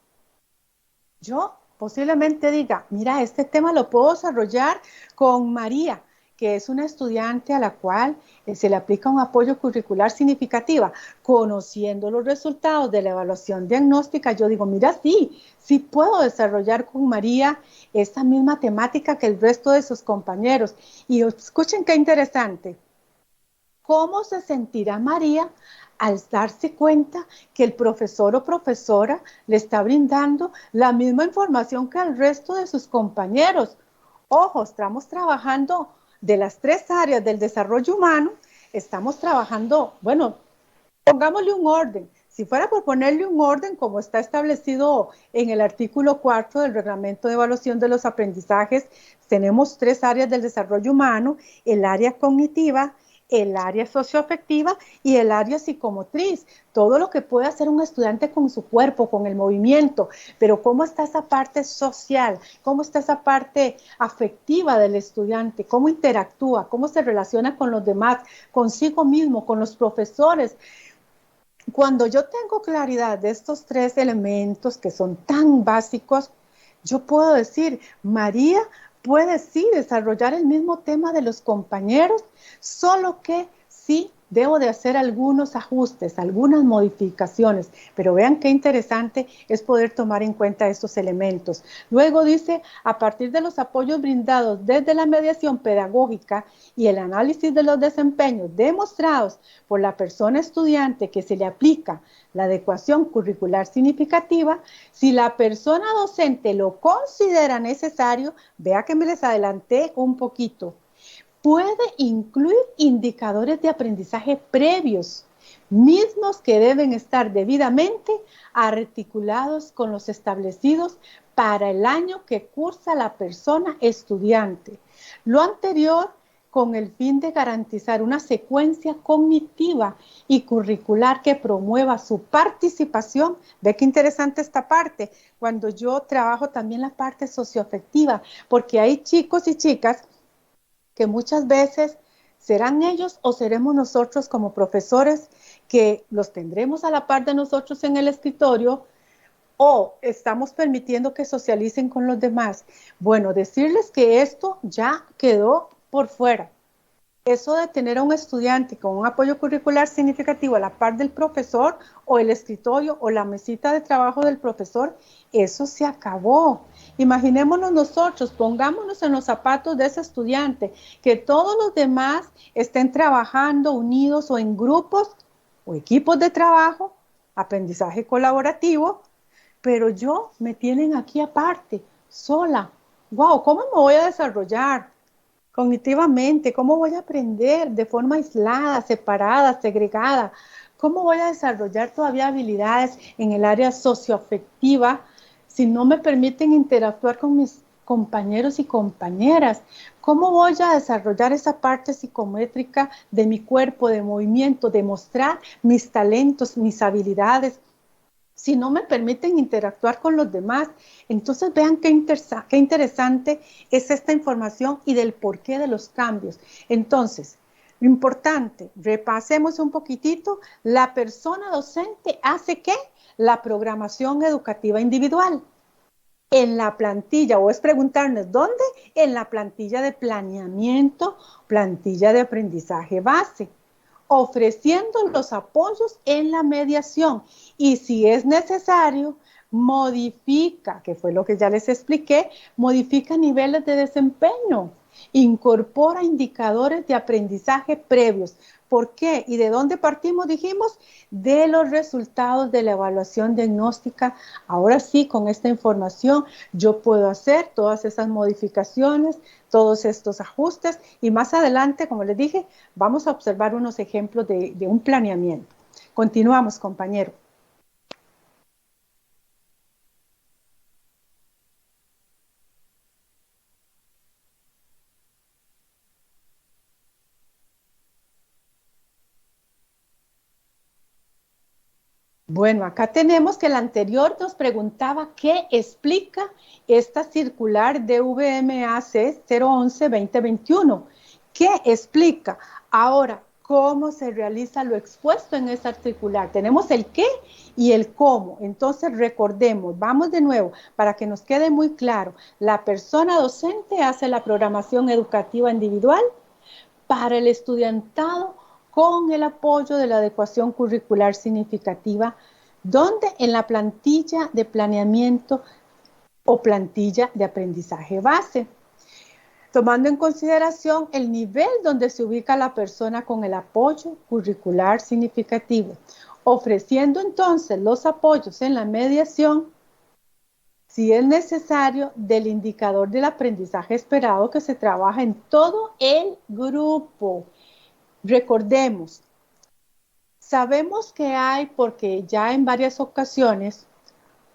yo posiblemente diga, mira, este tema lo puedo desarrollar con María, que es una estudiante a la cual se le aplica un apoyo curricular significativa. Conociendo los resultados de la evaluación diagnóstica, yo digo, mira, sí puedo desarrollar con María esta misma temática que el resto de sus compañeros. Y escuchen qué interesante. ¿Cómo se sentirá María al darse cuenta que el profesor o profesora le está brindando la misma información que al resto de sus compañeros? Ojo, estamos trabajando de las 3 áreas del desarrollo humano, estamos trabajando, bueno, pongámosle un orden. Si fuera por ponerle un orden, como está establecido en el artículo 4 del Reglamento de Evaluación de los Aprendizajes, tenemos 3 áreas del desarrollo humano: el área cognitiva, el área socioafectiva y el área psicomotriz, todo lo que puede hacer un estudiante con su cuerpo, con el movimiento, pero cómo está esa parte social, cómo está esa parte afectiva del estudiante, cómo interactúa, cómo se relaciona con los demás, consigo mismo, con los profesores. Cuando yo tengo claridad de estos 3 elementos que son tan básicos, Yo puedo decir, María puede sí desarrollar el mismo tema de los compañeros, solo que sí debo de hacer algunos ajustes, algunas modificaciones, pero vean qué interesante es poder tomar en cuenta estos elementos. Luego dice, a partir de los apoyos brindados desde la mediación pedagógica y el análisis de los desempeños demostrados por la persona estudiante que se le aplica la adecuación curricular significativa, si la persona docente lo considera necesario, vea que me les adelanté un poquito, puede incluir indicadores de aprendizaje previos, mismos que deben estar debidamente articulados con los establecidos para el año que cursa la persona estudiante. Lo anterior con el fin de garantizar una secuencia cognitiva y curricular que promueva su participación. Ve qué interesante esta parte, cuando yo trabajo también la parte socioafectiva, porque hay chicos y chicas que muchas veces serán ellos o seremos nosotros como profesores que los tendremos a la par de nosotros en el escritorio o estamos permitiendo que socialicen con los demás. Bueno, decirles que esto ya quedó por fuera. Eso de tener a un estudiante con un apoyo curricular significativo a la par del profesor o el escritorio o la mesita de trabajo del profesor, eso se acabó. Imaginémonos nosotros, pongámonos en los zapatos de ese estudiante, que todos los demás estén trabajando unidos o en grupos o equipos de trabajo, aprendizaje colaborativo, pero yo me tienen aquí aparte, sola. Wow, ¿cómo me voy a desarrollar cognitivamente? ¿Cómo voy a aprender de forma aislada, separada, segregada? ¿Cómo voy a desarrollar todavía habilidades en el área socioafectiva si no me permiten interactuar con mis compañeros y compañeras? ¿Cómo voy a desarrollar esa parte psicométrica de mi cuerpo, de movimiento, de mostrar mis talentos, mis habilidades, si no me permiten interactuar con los demás? Entonces vean qué interesante es esta información y del porqué de los cambios. Entonces, lo importante, repasemos un poquitito, la persona docente hace ¿qué? La programación educativa individual. En la plantilla, o es preguntarnos, ¿dónde? En la plantilla de planeamiento, plantilla de aprendizaje base, ofreciendo los apoyos en la mediación y si es necesario, modifica, que fue lo que ya les expliqué, modifica niveles de desempeño, incorpora indicadores de aprendizaje previos. ¿Por qué? ¿Y de dónde partimos? Dijimos, de los resultados de la evaluación diagnóstica. Ahora sí, con esta información yo puedo hacer todas esas modificaciones, todos estos ajustes y más adelante, como les dije, vamos a observar unos ejemplos de un planeamiento. Continuamos, compañero. Bueno, acá tenemos que el anterior nos preguntaba qué explica esta circular de VMAC 011-2021. ¿Qué explica? Ahora, ¿cómo se realiza lo expuesto en esa circular? Tenemos el qué y el cómo. Entonces, recordemos, vamos de nuevo, para que nos quede muy claro. La persona docente hace la programación educativa individual para el estudiantado con el apoyo de la adecuación curricular significativa, donde en la plantilla de planeamiento o plantilla de aprendizaje base, tomando en consideración el nivel donde se ubica la persona con el apoyo curricular significativo, ofreciendo entonces los apoyos en la mediación, si es necesario, del indicador del aprendizaje esperado que se trabaja en todo el grupo. Recordemos, sabemos que hay, porque ya en varias ocasiones,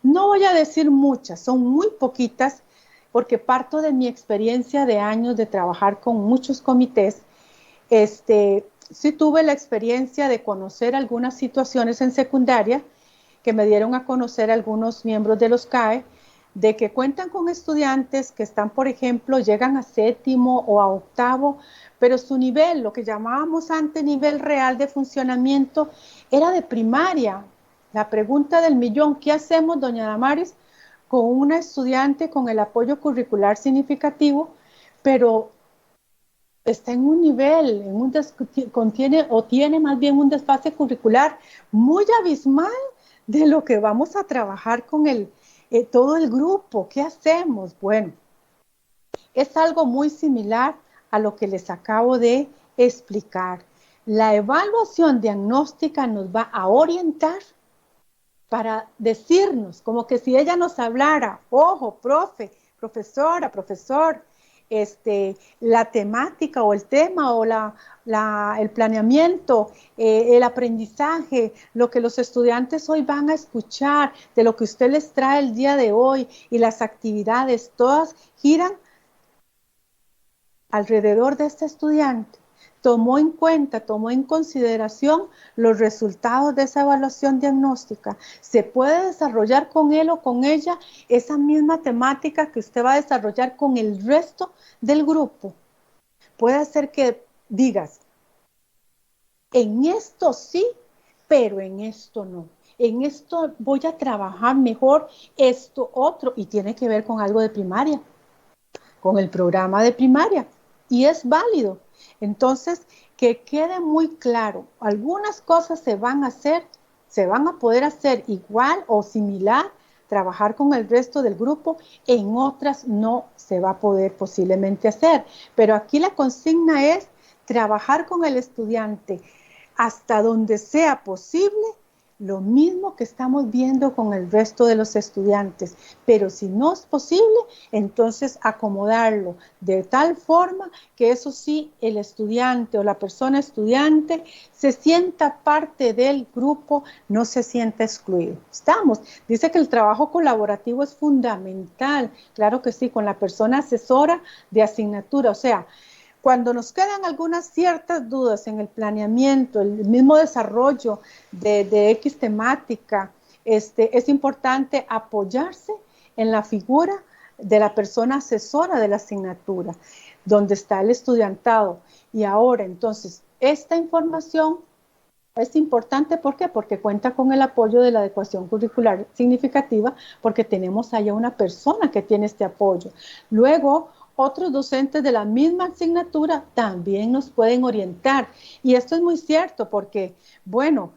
no voy a decir muchas, son muy poquitas, porque parto de mi experiencia de años de trabajar con muchos comités. Sí tuve la experiencia de conocer algunas situaciones en secundaria que me dieron a conocer algunos miembros de los CAE, de que cuentan con estudiantes que están, por ejemplo, llegan a séptimo o a octavo, pero su nivel, lo que llamábamos antes nivel real de funcionamiento, era de primaria. La pregunta del millón, ¿qué hacemos, doña Damaris, con una estudiante con el apoyo curricular significativo, pero está en un nivel, contiene o tiene más bien un desfase curricular muy abismal de lo que vamos a trabajar con todo el grupo. ¿Qué hacemos? Bueno, es algo muy similar a lo que les acabo de explicar. La evaluación diagnóstica nos va a orientar para decirnos, como que si ella nos hablara, ojo, profe, profesora, profesor, la temática o el tema o el planeamiento, el aprendizaje, lo que los estudiantes hoy van a escuchar, de lo que usted les trae el día de hoy y las actividades, todas giran alrededor de este estudiante. Tomó en cuenta, tomó en consideración los resultados de esa evaluación diagnóstica. Se puede desarrollar con él o con ella esa misma temática que usted va a desarrollar con el resto del grupo. Puede ser que digas, en esto sí, pero en esto no. En esto voy a trabajar mejor, esto otro, y tiene que ver con algo de primaria, con el programa de primaria, y es válido. Entonces, que quede muy claro, algunas cosas se van a hacer, se van a poder hacer igual o similar, trabajar con el resto del grupo, en otras no se va a poder posiblemente hacer. Pero aquí la consigna es trabajar con el estudiante hasta donde sea posible, lo mismo que estamos viendo con el resto de los estudiantes, pero si no es posible, entonces acomodarlo de tal forma que eso sí, el estudiante o la persona estudiante se sienta parte del grupo, no se sienta excluido. Estamos, dice que el trabajo colaborativo es fundamental, claro que sí, con la persona asesora de asignatura, o sea, cuando nos quedan algunas ciertas dudas en el planeamiento, el mismo desarrollo de X temática, es importante apoyarse en la figura de la persona asesora de la asignatura, donde está el estudiantado. Y ahora, entonces, esta información es importante, ¿por qué? Porque cuenta con el apoyo de la adecuación curricular significativa, porque tenemos allá una persona que tiene este apoyo. Luego, otros docentes de la misma asignatura también nos pueden orientar. Y esto es muy cierto porque, bueno,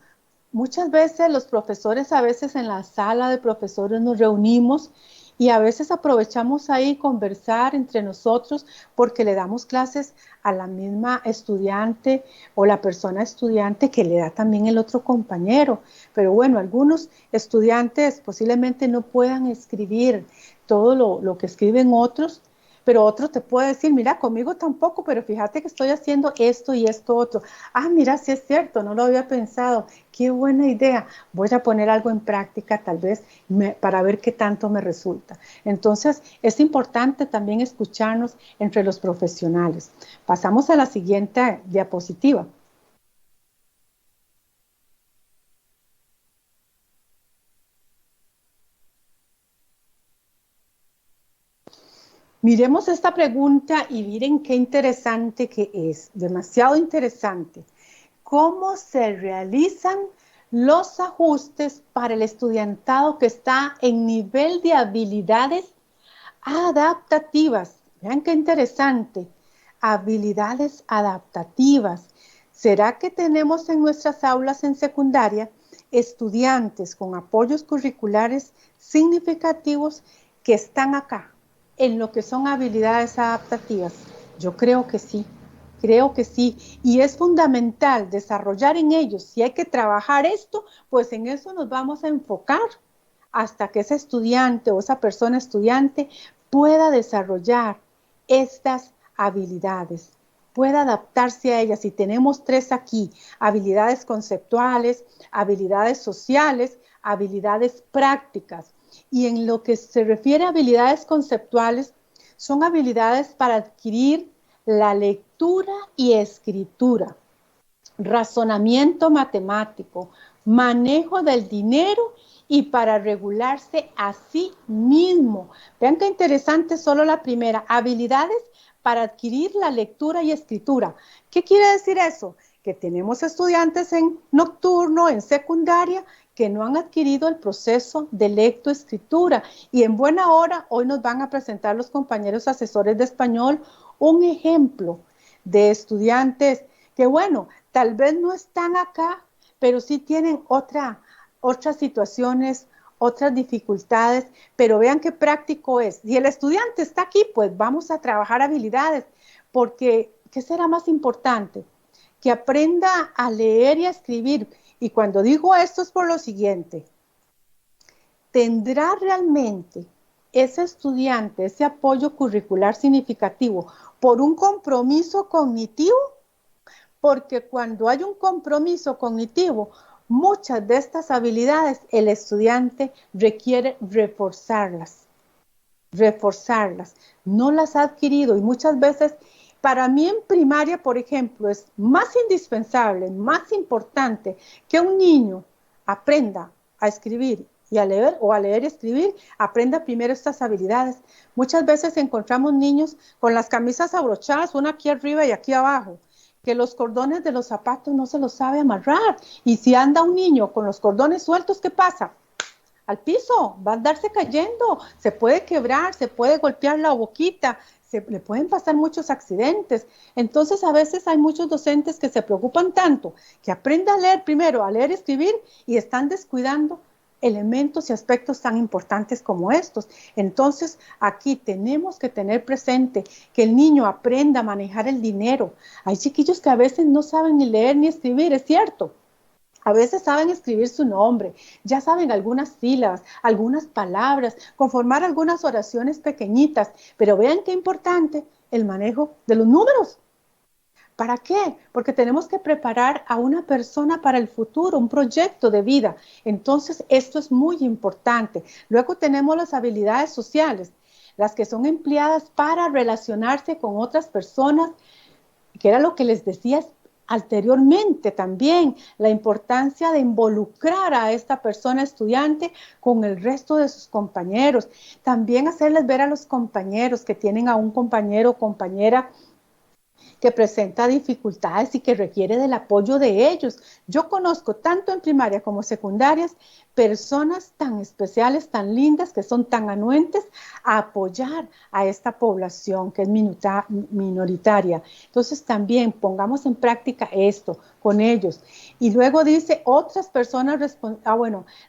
muchas veces los profesores, a veces en la sala de profesores nos reunimos y a veces aprovechamos ahí conversar entre nosotros porque le damos clases a la misma estudiante o la persona estudiante que le da también el otro compañero. Pero bueno, algunos estudiantes posiblemente no puedan escribir todo lo que escriben otros, pero otro te puede decir, mira, conmigo tampoco, pero fíjate que estoy haciendo esto y esto otro. Ah, mira, sí es cierto, no lo había pensado. Qué buena idea. Voy a poner algo en práctica tal vez para ver qué tanto me resulta. Entonces, es importante también escucharnos entre los profesionales. Pasamos a la siguiente diapositiva. Miremos esta pregunta y miren qué interesante que es, demasiado interesante. ¿Cómo se realizan los ajustes para el estudiantado que está en nivel de habilidades adaptativas? Vean qué interesante, habilidades adaptativas. ¿Será que tenemos en nuestras aulas en secundaria estudiantes con apoyos curriculares significativos que están acá, en lo que son habilidades adaptativas? Yo creo que sí. Creo que sí, y es fundamental desarrollar en ellos, si hay que trabajar esto, pues en eso nos vamos a enfocar hasta que ese estudiante o esa persona estudiante pueda desarrollar estas habilidades, pueda adaptarse a ellas. Y tenemos tres aquí, habilidades conceptuales, habilidades sociales, habilidades prácticas. Y en lo que se refiere a habilidades conceptuales, son habilidades para adquirir la lectura y escritura, razonamiento matemático, manejo del dinero y para regularse a sí mismo. Vean qué interesante solo la primera, habilidades para adquirir la lectura y escritura. ¿Qué quiere decir eso? Que tenemos estudiantes en nocturno, en secundaria, que no han adquirido el proceso de lectoescritura. Y en buena hora, hoy nos van a presentar los compañeros asesores de español un ejemplo de estudiantes que, bueno, tal vez no están acá, pero sí tienen otras situaciones, otras dificultades, pero vean qué práctico es. Si el estudiante está aquí, pues vamos a trabajar habilidades, porque ¿qué será más importante? Que aprenda a leer y a escribir. Y cuando digo esto es por lo siguiente: ¿tendrá realmente ese estudiante ese apoyo curricular significativo por un compromiso cognitivo? Porque cuando hay un compromiso cognitivo, muchas de estas habilidades el estudiante requiere reforzarlas. No las ha adquirido y muchas veces, para mí en primaria, por ejemplo, es más indispensable, más importante que un niño aprenda a escribir y a leer, o a leer y escribir, aprenda primero estas habilidades. Muchas veces encontramos niños con las camisas abrochadas, una aquí arriba y aquí abajo, que los cordones de los zapatos no se los sabe amarrar. Y si anda un niño con los cordones sueltos, ¿qué pasa? Al piso, va a andarse cayendo, se puede quebrar, se puede golpear la boquita, le pueden pasar muchos accidentes. Entonces a veces hay muchos docentes que se preocupan tanto que aprenda a leer primero, a leer y escribir, y están descuidando elementos y aspectos tan importantes como estos. Entonces aquí tenemos que tener presente que el niño aprenda a manejar el dinero. Hay chiquillos que a veces no saben ni leer ni escribir, es cierto. A veces saben escribir su nombre, ya saben algunas sílabas, algunas palabras, conformar algunas oraciones pequeñitas, pero vean qué importante el manejo de los números. ¿Para qué? Porque tenemos que preparar a una persona para el futuro, un proyecto de vida. Entonces, esto es muy importante. Luego tenemos las habilidades sociales, las que son empleadas para relacionarse con otras personas, que era lo que les decía anteriormente también, la importancia de involucrar a esta persona estudiante con el resto de sus compañeros. También hacerles ver a los compañeros que tienen a un compañero o compañera que presenta dificultades y que requiere del apoyo de ellos. Yo conozco tanto en primaria como secundarias personas tan especiales, tan lindas, que son tan anuentes a apoyar a esta población que es minoritaria. Entonces también pongamos en práctica esto con ellos. Y luego dice otras personas,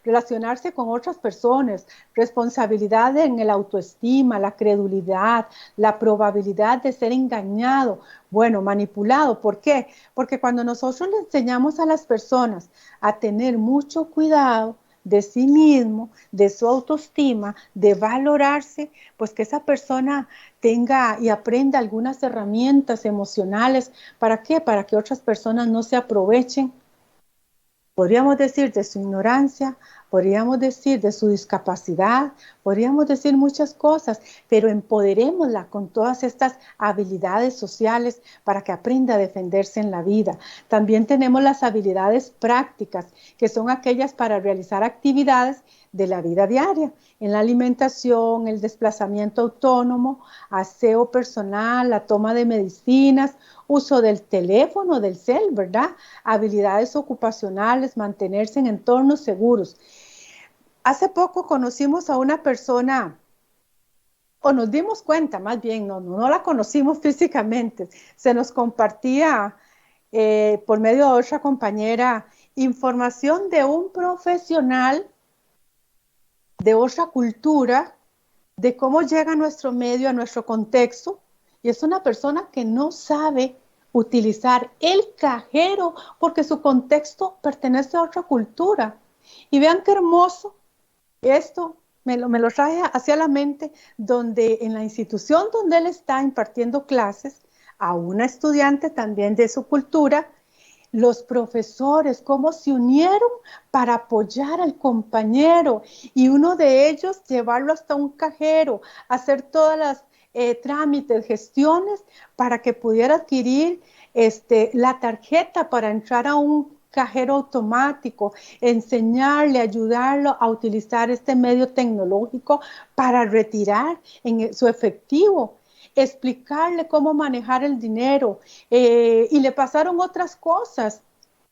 relacionarse con otras personas, responsabilidad en el autoestima, la credulidad, la probabilidad de ser engañado, manipulado. ¿Por qué? Porque cuando nosotros le enseñamos a las personas a tener mucho cuidado de sí mismo, de su autoestima, de valorarse, pues que esa persona tenga y aprenda algunas herramientas emocionales. ¿Para qué? Para que otras personas no se aprovechen, podríamos decir, de su ignorancia, podríamos decir de su discapacidad, podríamos decir muchas cosas, pero empoderémosla con todas estas habilidades sociales para que aprenda a defenderse en la vida. También tenemos las habilidades prácticas, que son aquellas para realizar actividades de la vida diaria, en la alimentación, el desplazamiento autónomo, aseo personal, la toma de medicinas, uso del teléfono, del cel, ¿verdad? Habilidades ocupacionales, mantenerse en entornos seguros. Hace poco conocimos a una persona, o nos dimos cuenta, más bien, no la conocimos físicamente, se nos compartía por medio de otra compañera información de un profesional de otra cultura, de cómo llega a nuestro medio, a nuestro contexto, y es una persona que no sabe utilizar el cajero porque su contexto pertenece a otra cultura. Y vean qué hermoso esto, me lo trae hacia la mente, donde en la institución donde él está impartiendo clases a una estudiante también de su cultura, los profesores, cómo se unieron para apoyar al compañero, y uno de ellos llevarlo hasta un cajero, hacer todas las trámites, gestiones para que pudiera adquirir la tarjeta para entrar a un cajero automático, enseñarle, ayudarlo a utilizar este medio tecnológico para retirar en su efectivo, explicarle cómo manejar el dinero, y le pasaron otras cosas.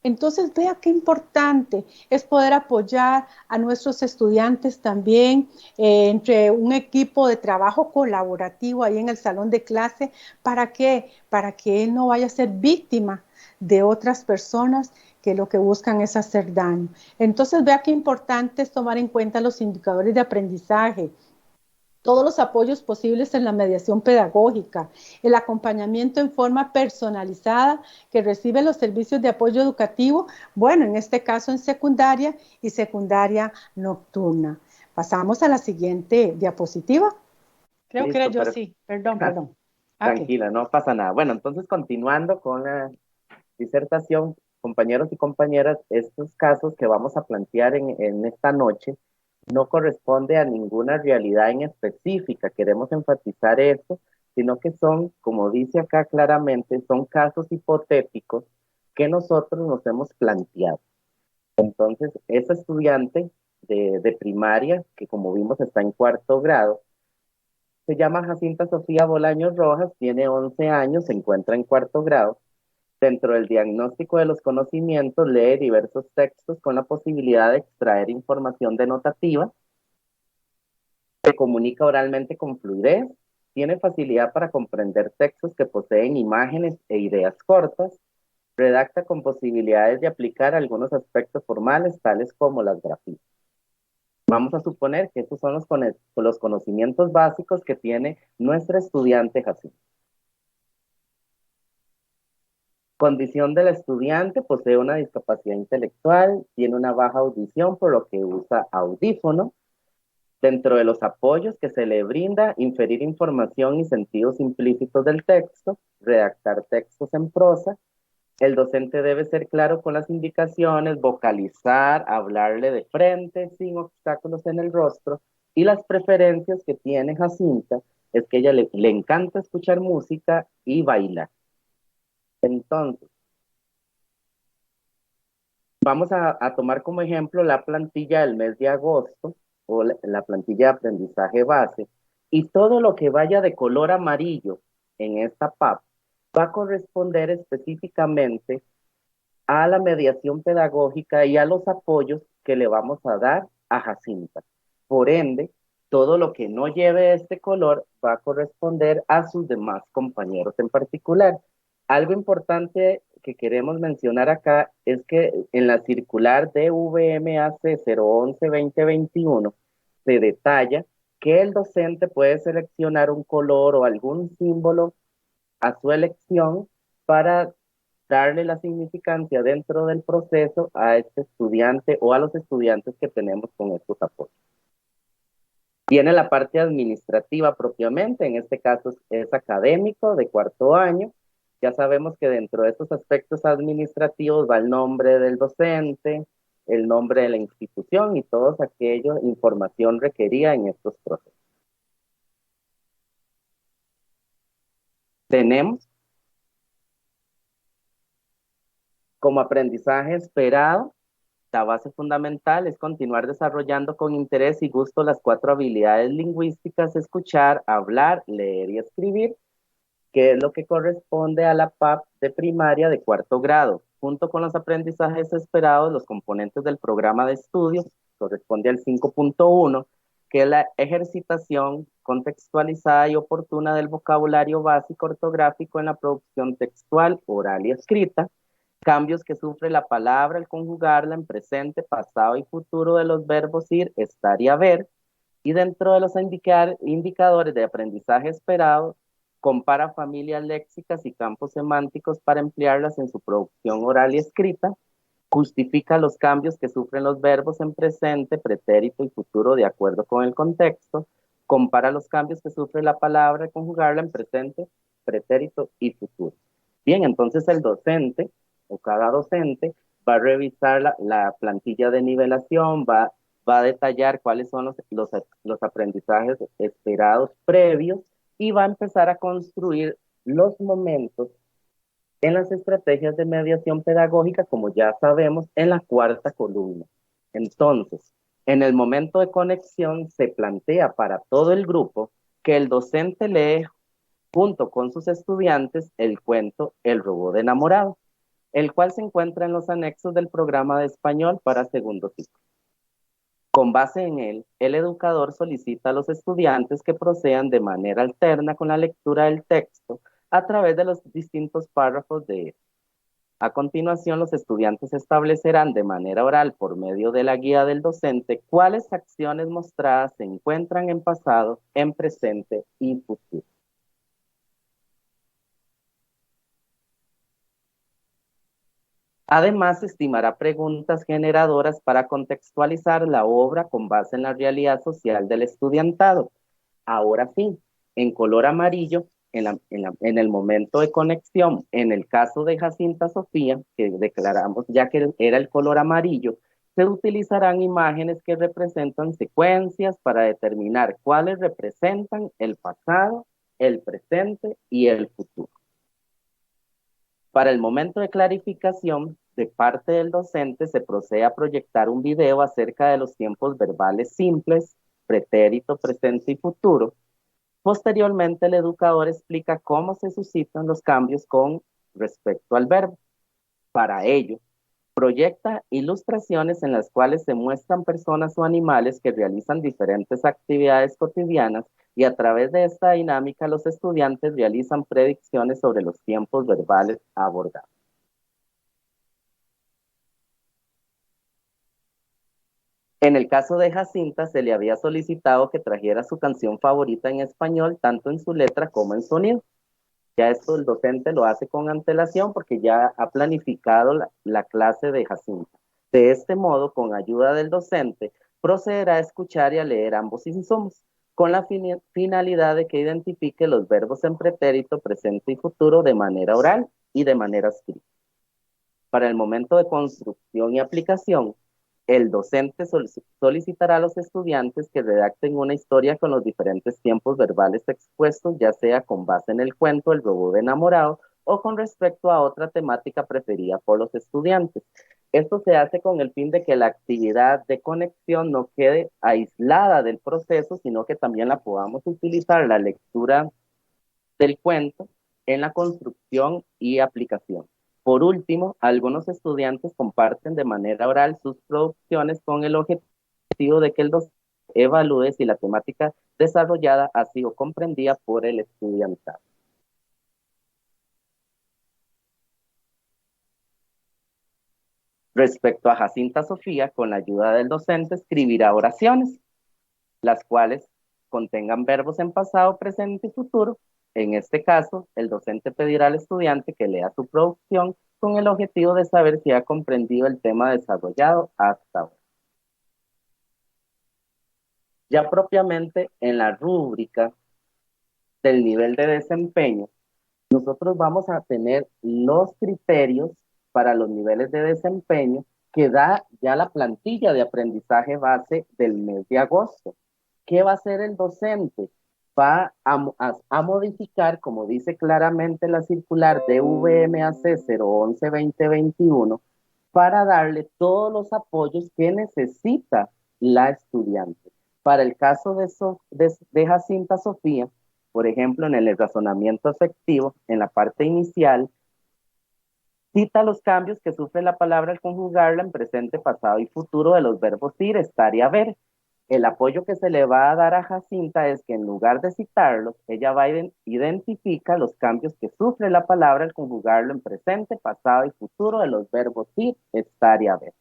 Entonces, vea qué importante es poder apoyar a nuestros estudiantes también entre un equipo de trabajo colaborativo ahí en el salón de clase. ¿Para qué? Para que él no vaya a ser víctima de otras personas que lo que buscan es hacer daño. Entonces, vea qué importante es tomar en cuenta los indicadores de aprendizaje, todos los apoyos posibles en la mediación pedagógica, el acompañamiento en forma personalizada que recibe los servicios de apoyo educativo, bueno, en este caso en secundaria y secundaria nocturna. Pasamos a la siguiente diapositiva. Creo que era Listo, yo, sí. Perdón. Okay. Tranquila, no pasa nada. Bueno, entonces continuando con la disertación, compañeros y compañeras, estos casos que vamos a plantear en esta noche no corresponde a ninguna realidad en específica, queremos enfatizar esto, sino que son, como dice acá claramente, son casos hipotéticos que nosotros nos hemos planteado. Entonces, esa estudiante de primaria, que como vimos está en cuarto grado, se llama Jacinta Sofía Bolaños Rojas, tiene 11 años, se encuentra en cuarto grado. Dentro del diagnóstico de los conocimientos, lee diversos textos con la posibilidad de extraer información denotativa, se comunica oralmente con fluidez, tiene facilidad para comprender textos que poseen imágenes e ideas cortas, redacta con posibilidades de aplicar algunos aspectos formales, tales como las grafías. Vamos a suponer que estos son los conocimientos básicos que tiene nuestra estudiante Jacinta. Condición del estudiante: posee una discapacidad intelectual, tiene una baja audición por lo que usa audífono. Dentro de los apoyos que se le brinda, inferir información y sentidos implícitos del texto, redactar textos en prosa. El docente debe ser claro con las indicaciones, vocalizar, hablarle de frente, sin obstáculos en el rostro. Y las preferencias que tiene Jacinta es que ella le encanta escuchar música y bailar. Entonces, vamos a tomar como ejemplo la plantilla del mes de agosto o la plantilla de aprendizaje base, y todo lo que vaya de color amarillo en esta PAP va a corresponder específicamente a la mediación pedagógica y a los apoyos que le vamos a dar a Jacinta. Por ende, todo lo que no lleve este color va a corresponder a sus demás compañeros en particular. Algo importante que queremos mencionar acá es que en la circular de VMAC 011-2021 se detalla que el docente puede seleccionar un color o algún símbolo a su elección para darle la significancia dentro del proceso a este estudiante o a los estudiantes que tenemos con estos apoyos. Tiene la parte administrativa propiamente, en este caso es académico de cuarto año. Ya sabemos que dentro de estos aspectos administrativos va el nombre del docente, el nombre de la institución y toda aquella información requerida en estos procesos. Tenemos como aprendizaje esperado, la base fundamental es continuar desarrollando con interés y gusto las 4 habilidades lingüísticas: escuchar, hablar, leer y escribir, que es lo que corresponde a la PAP de primaria de cuarto grado. Junto con los aprendizajes esperados, los componentes del programa de estudios corresponde al 5.1, que es la ejercitación contextualizada y oportuna del vocabulario básico ortográfico en la producción textual, oral y escrita. Cambios que sufre la palabra al conjugarla en presente, pasado y futuro de los verbos ir, estar y haber. Y dentro de los indicadores de aprendizaje esperado, compara familias léxicas y campos semánticos para emplearlas en su producción oral y escrita. Justifica los cambios que sufren los verbos en presente, pretérito y futuro de acuerdo con el contexto. Compara los cambios que sufre la palabra al conjugarla en presente, pretérito y futuro. Bien, entonces el docente o cada docente va a revisar la plantilla de nivelación, va a detallar cuáles son los aprendizajes esperados previos y va a empezar a construir los momentos en las estrategias de mediación pedagógica, como ya sabemos, en la cuarta columna. Entonces, en el momento de conexión se plantea para todo el grupo que el docente lee junto con sus estudiantes el cuento El robot enamorado. el cual se encuentra en los anexos del programa de español para segundo ciclo. Con base en él, el educador solicita a los estudiantes que procedan de manera alterna con la lectura del texto a través de los distintos párrafos de él. A continuación, los estudiantes establecerán de manera oral, por medio de la guía del docente, cuáles acciones mostradas se encuentran en pasado, en presente y futuro. Además, estimará preguntas generadoras para contextualizar la obra con base en la realidad social del estudiantado. Ahora sí, en color amarillo, en el momento de conexión, en el caso de Jacinta Sofía, que declaramos ya que era el color amarillo, se utilizarán imágenes que representan secuencias para determinar cuáles representan el pasado, el presente y el futuro. Para el momento de clarificación, de parte del docente se procede a proyectar un video acerca de los tiempos verbales simples, pretérito, presente y futuro. Posteriormente, el educador explica cómo se suscitan los cambios con respecto al verbo. Para ello, proyecta ilustraciones en las cuales se muestran personas o animales que realizan diferentes actividades cotidianas y a través de esta dinámica los estudiantes realizan predicciones sobre los tiempos verbales abordados. En el caso de Jacinta, se le había solicitado que trajera su canción favorita en español, tanto en su letra como en sonido. Ya esto el docente lo hace con antelación porque ya ha planificado la clase de Jacinta. De este modo, con ayuda del docente, procederá a escuchar y a leer ambos insumos, con la finalidad de que identifique los verbos en pretérito, presente y futuro de manera oral y de manera escrita. Para el momento de construcción y aplicación, el docente solicitará a los estudiantes que redacten una historia con los diferentes tiempos verbales expuestos, ya sea con base en el cuento El robot enamorado o con respecto a otra temática preferida por los estudiantes. Esto se hace con el fin de que la actividad de conexión no quede aislada del proceso, sino que también la podamos utilizar, la lectura del cuento, en la construcción y aplicación. Por último, algunos estudiantes comparten de manera oral sus producciones con el objetivo de que el docente evalúe si la temática desarrollada ha sido comprendida por el estudiantado. Respecto a Jacinta Sofía, con la ayuda del docente escribirá oraciones, las cuales contengan verbos en pasado, presente y futuro. En este caso, el docente pedirá al estudiante que lea su producción con el objetivo de saber si ha comprendido el tema desarrollado hasta ahora. Ya propiamente en la rúbrica del nivel de desempeño, nosotros vamos a tener los criterios para los niveles de desempeño que da ya la plantilla de aprendizaje base del mes de agosto. ¿Qué va a hacer el docente? Va a modificar, como dice claramente la circular de VMAC 011-2021, para darle todos los apoyos que necesita la estudiante. Para el caso de Jacinta Sofía, por ejemplo, en el razonamiento afectivo, en la parte inicial, cita los cambios que sufre la palabra al conjugarla en presente, pasado y futuro de los verbos ir, estar y haber. El apoyo que se le va a dar a Jacinta es que en lugar de citarlos, ella va a identificar los cambios que sufre la palabra al conjugarlo en presente, pasado y futuro de los verbos ir, estar y haber.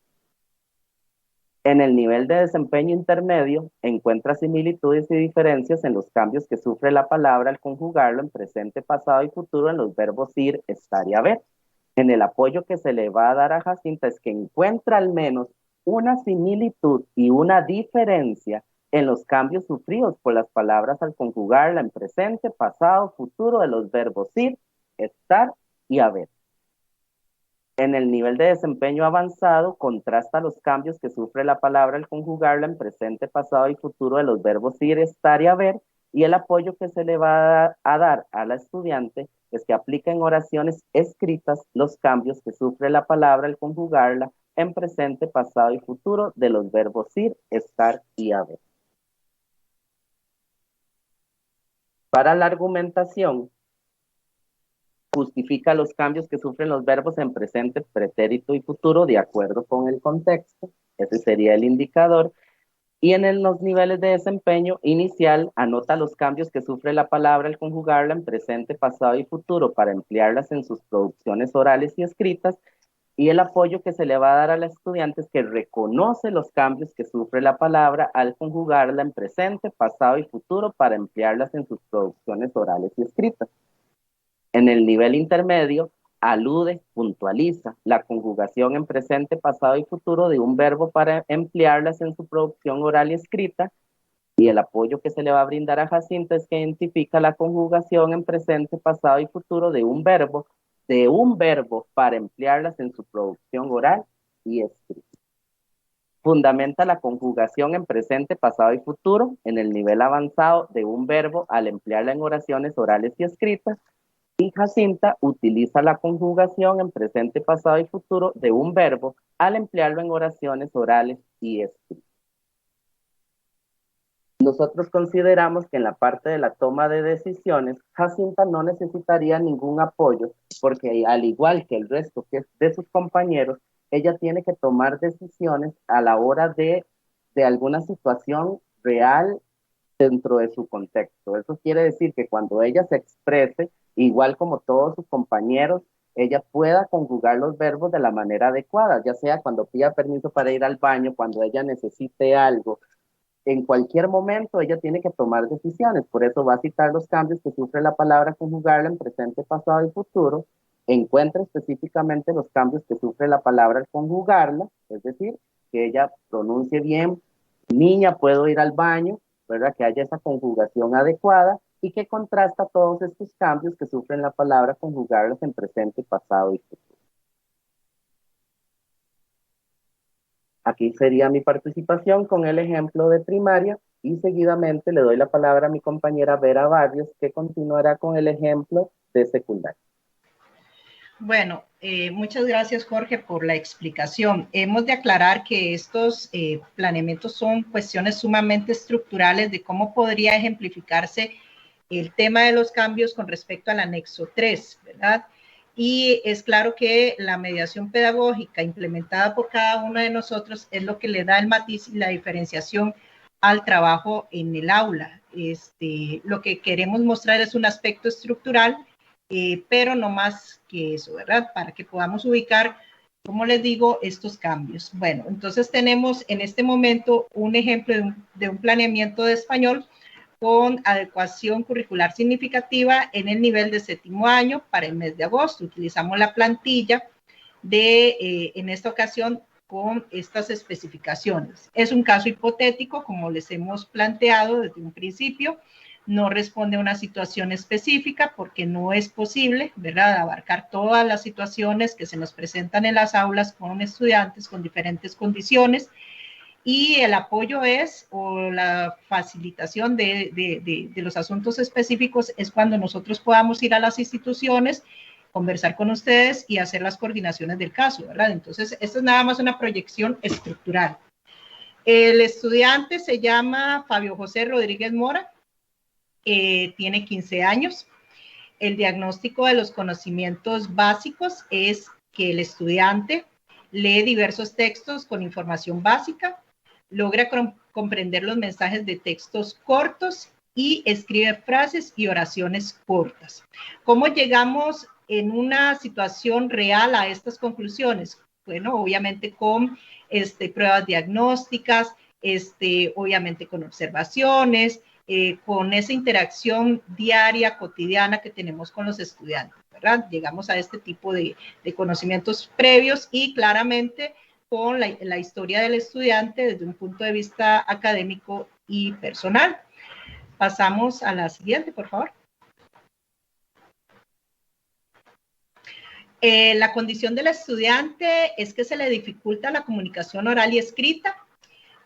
En el nivel de desempeño intermedio, encuentra similitudes y diferencias en los cambios que sufre la palabra al conjugarlo en presente, pasado y futuro en los verbos ir, estar y haber. En el apoyo que se le va a dar a Jacinta es que encuentra al menos una similitud y una diferencia en los cambios sufridos por las palabras al conjugarla en presente, pasado, futuro de los verbos ir, estar y haber. En el nivel de desempeño avanzado, contrasta los cambios que sufre la palabra al conjugarla en presente, pasado y futuro de los verbos ir, estar y haber, y el apoyo que se le va a dar a la estudiante es que aplique en oraciones escritas los cambios que sufre la palabra al conjugarla en presente, pasado y futuro de los verbos ir, estar y haber. Para la argumentación, justifica los cambios que sufren los verbos en presente, pretérito y futuro de acuerdo con el contexto. Ese sería el indicador. Y en los niveles de desempeño inicial, anota los cambios que sufre la palabra al conjugarla en presente, pasado y futuro para emplearlas en sus producciones orales y escritas, y el apoyo que se le va a dar a los estudiantes que reconoce los cambios que sufre la palabra al conjugarla en presente, pasado y futuro para emplearlas en sus producciones orales y escritas. En el nivel intermedio, alude, puntualiza la conjugación en presente, pasado y futuro de un verbo para emplearlas en su producción oral y escrita, y el apoyo que se le va a brindar a Jacinta es que identifica la conjugación en presente, pasado y futuro de un verbo para emplearlas en su producción oral y escrita. Fundamenta la conjugación en presente, pasado y futuro en el nivel avanzado de un verbo al emplearla en oraciones orales y escritas. Y Jacinta utiliza la conjugación en presente, pasado y futuro de un verbo al emplearlo en oraciones orales y escritas. Nosotros consideramos que en la parte de la toma de decisiones, Jacinta no necesitaría ningún apoyo, porque al igual que el resto de sus compañeros, ella tiene que tomar decisiones a la hora de alguna situación real dentro de su contexto. Eso quiere decir que cuando ella se exprese, igual como todos sus compañeros, ella pueda conjugar los verbos de la manera adecuada, ya sea cuando pida permiso para ir al baño, cuando ella necesite algo. En cualquier momento ella tiene que tomar decisiones, por eso va a citar los cambios que sufre la palabra conjugarla en presente, pasado y futuro, encuentra específicamente los cambios que sufre la palabra al conjugarla, es decir, que ella pronuncie bien, niña, puedo ir al baño, ¿verdad? Que haya esa conjugación adecuada y que contrasta todos estos cambios que sufren la palabra conjugarlas en presente, pasado y futuro. Aquí sería mi participación con el ejemplo de primaria y seguidamente le doy la palabra a mi compañera Vera Barrios, que continuará con el ejemplo de secundaria. Bueno, muchas gracias, Jorge, por la explicación. Hemos de aclarar que estos planeamientos son cuestiones sumamente estructurales de cómo podría ejemplificarse el tema de los cambios con respecto al anexo 3, ¿verdad? Y es claro que la mediación pedagógica implementada por cada uno de nosotros es lo que le da el matiz y la diferenciación al trabajo en el aula. Lo que queremos mostrar es un aspecto estructural, pero no más que eso, ¿verdad? Para que podamos ubicar, como les digo, estos cambios. Bueno, entonces tenemos en este momento un ejemplo de un planeamiento de español con adecuación curricular significativa en el nivel de séptimo año para el mes de agosto. Utilizamos la plantilla en esta ocasión con estas especificaciones. Es un caso hipotético, como les hemos planteado desde un principio, no responde a una situación específica porque no es posible, ¿verdad?, abarcar todas las situaciones que se nos presentan en las aulas con estudiantes con diferentes condiciones. Y el apoyo o la facilitación de los asuntos específicos es cuando nosotros podamos ir a las instituciones, conversar con ustedes y hacer las coordinaciones del caso, ¿verdad? Entonces, esto es nada más una proyección estructural. El estudiante se llama Fabio José Rodríguez Mora, tiene 15 años. El diagnóstico de los conocimientos básicos es que el estudiante lee diversos textos con información básica, logra comprender los mensajes de textos cortos y escribe frases y oraciones cortas. ¿Cómo llegamos en una situación real a estas conclusiones? Bueno, obviamente con pruebas diagnósticas, obviamente con observaciones, con esa interacción diaria, cotidiana que tenemos con los estudiantes, ¿verdad? Llegamos a este tipo de conocimientos previos y claramente con la historia del estudiante desde un punto de vista académico y personal. Pasamos a la siguiente, por favor. La condición del estudiante es que se le dificulta la comunicación oral y escrita,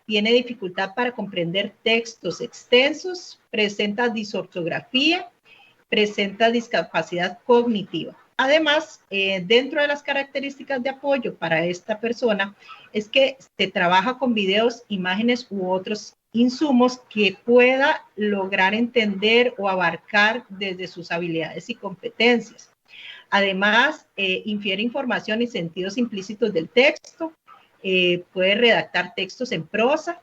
tiene dificultad para comprender textos extensos, presenta disortografía, presenta discapacidad cognitiva. Además, dentro de las características de apoyo para esta persona es que se trabaja con videos, imágenes u otros insumos que pueda lograr entender o abarcar desde sus habilidades y competencias. Además, infiere información y sentidos implícitos del texto, puede redactar textos en prosa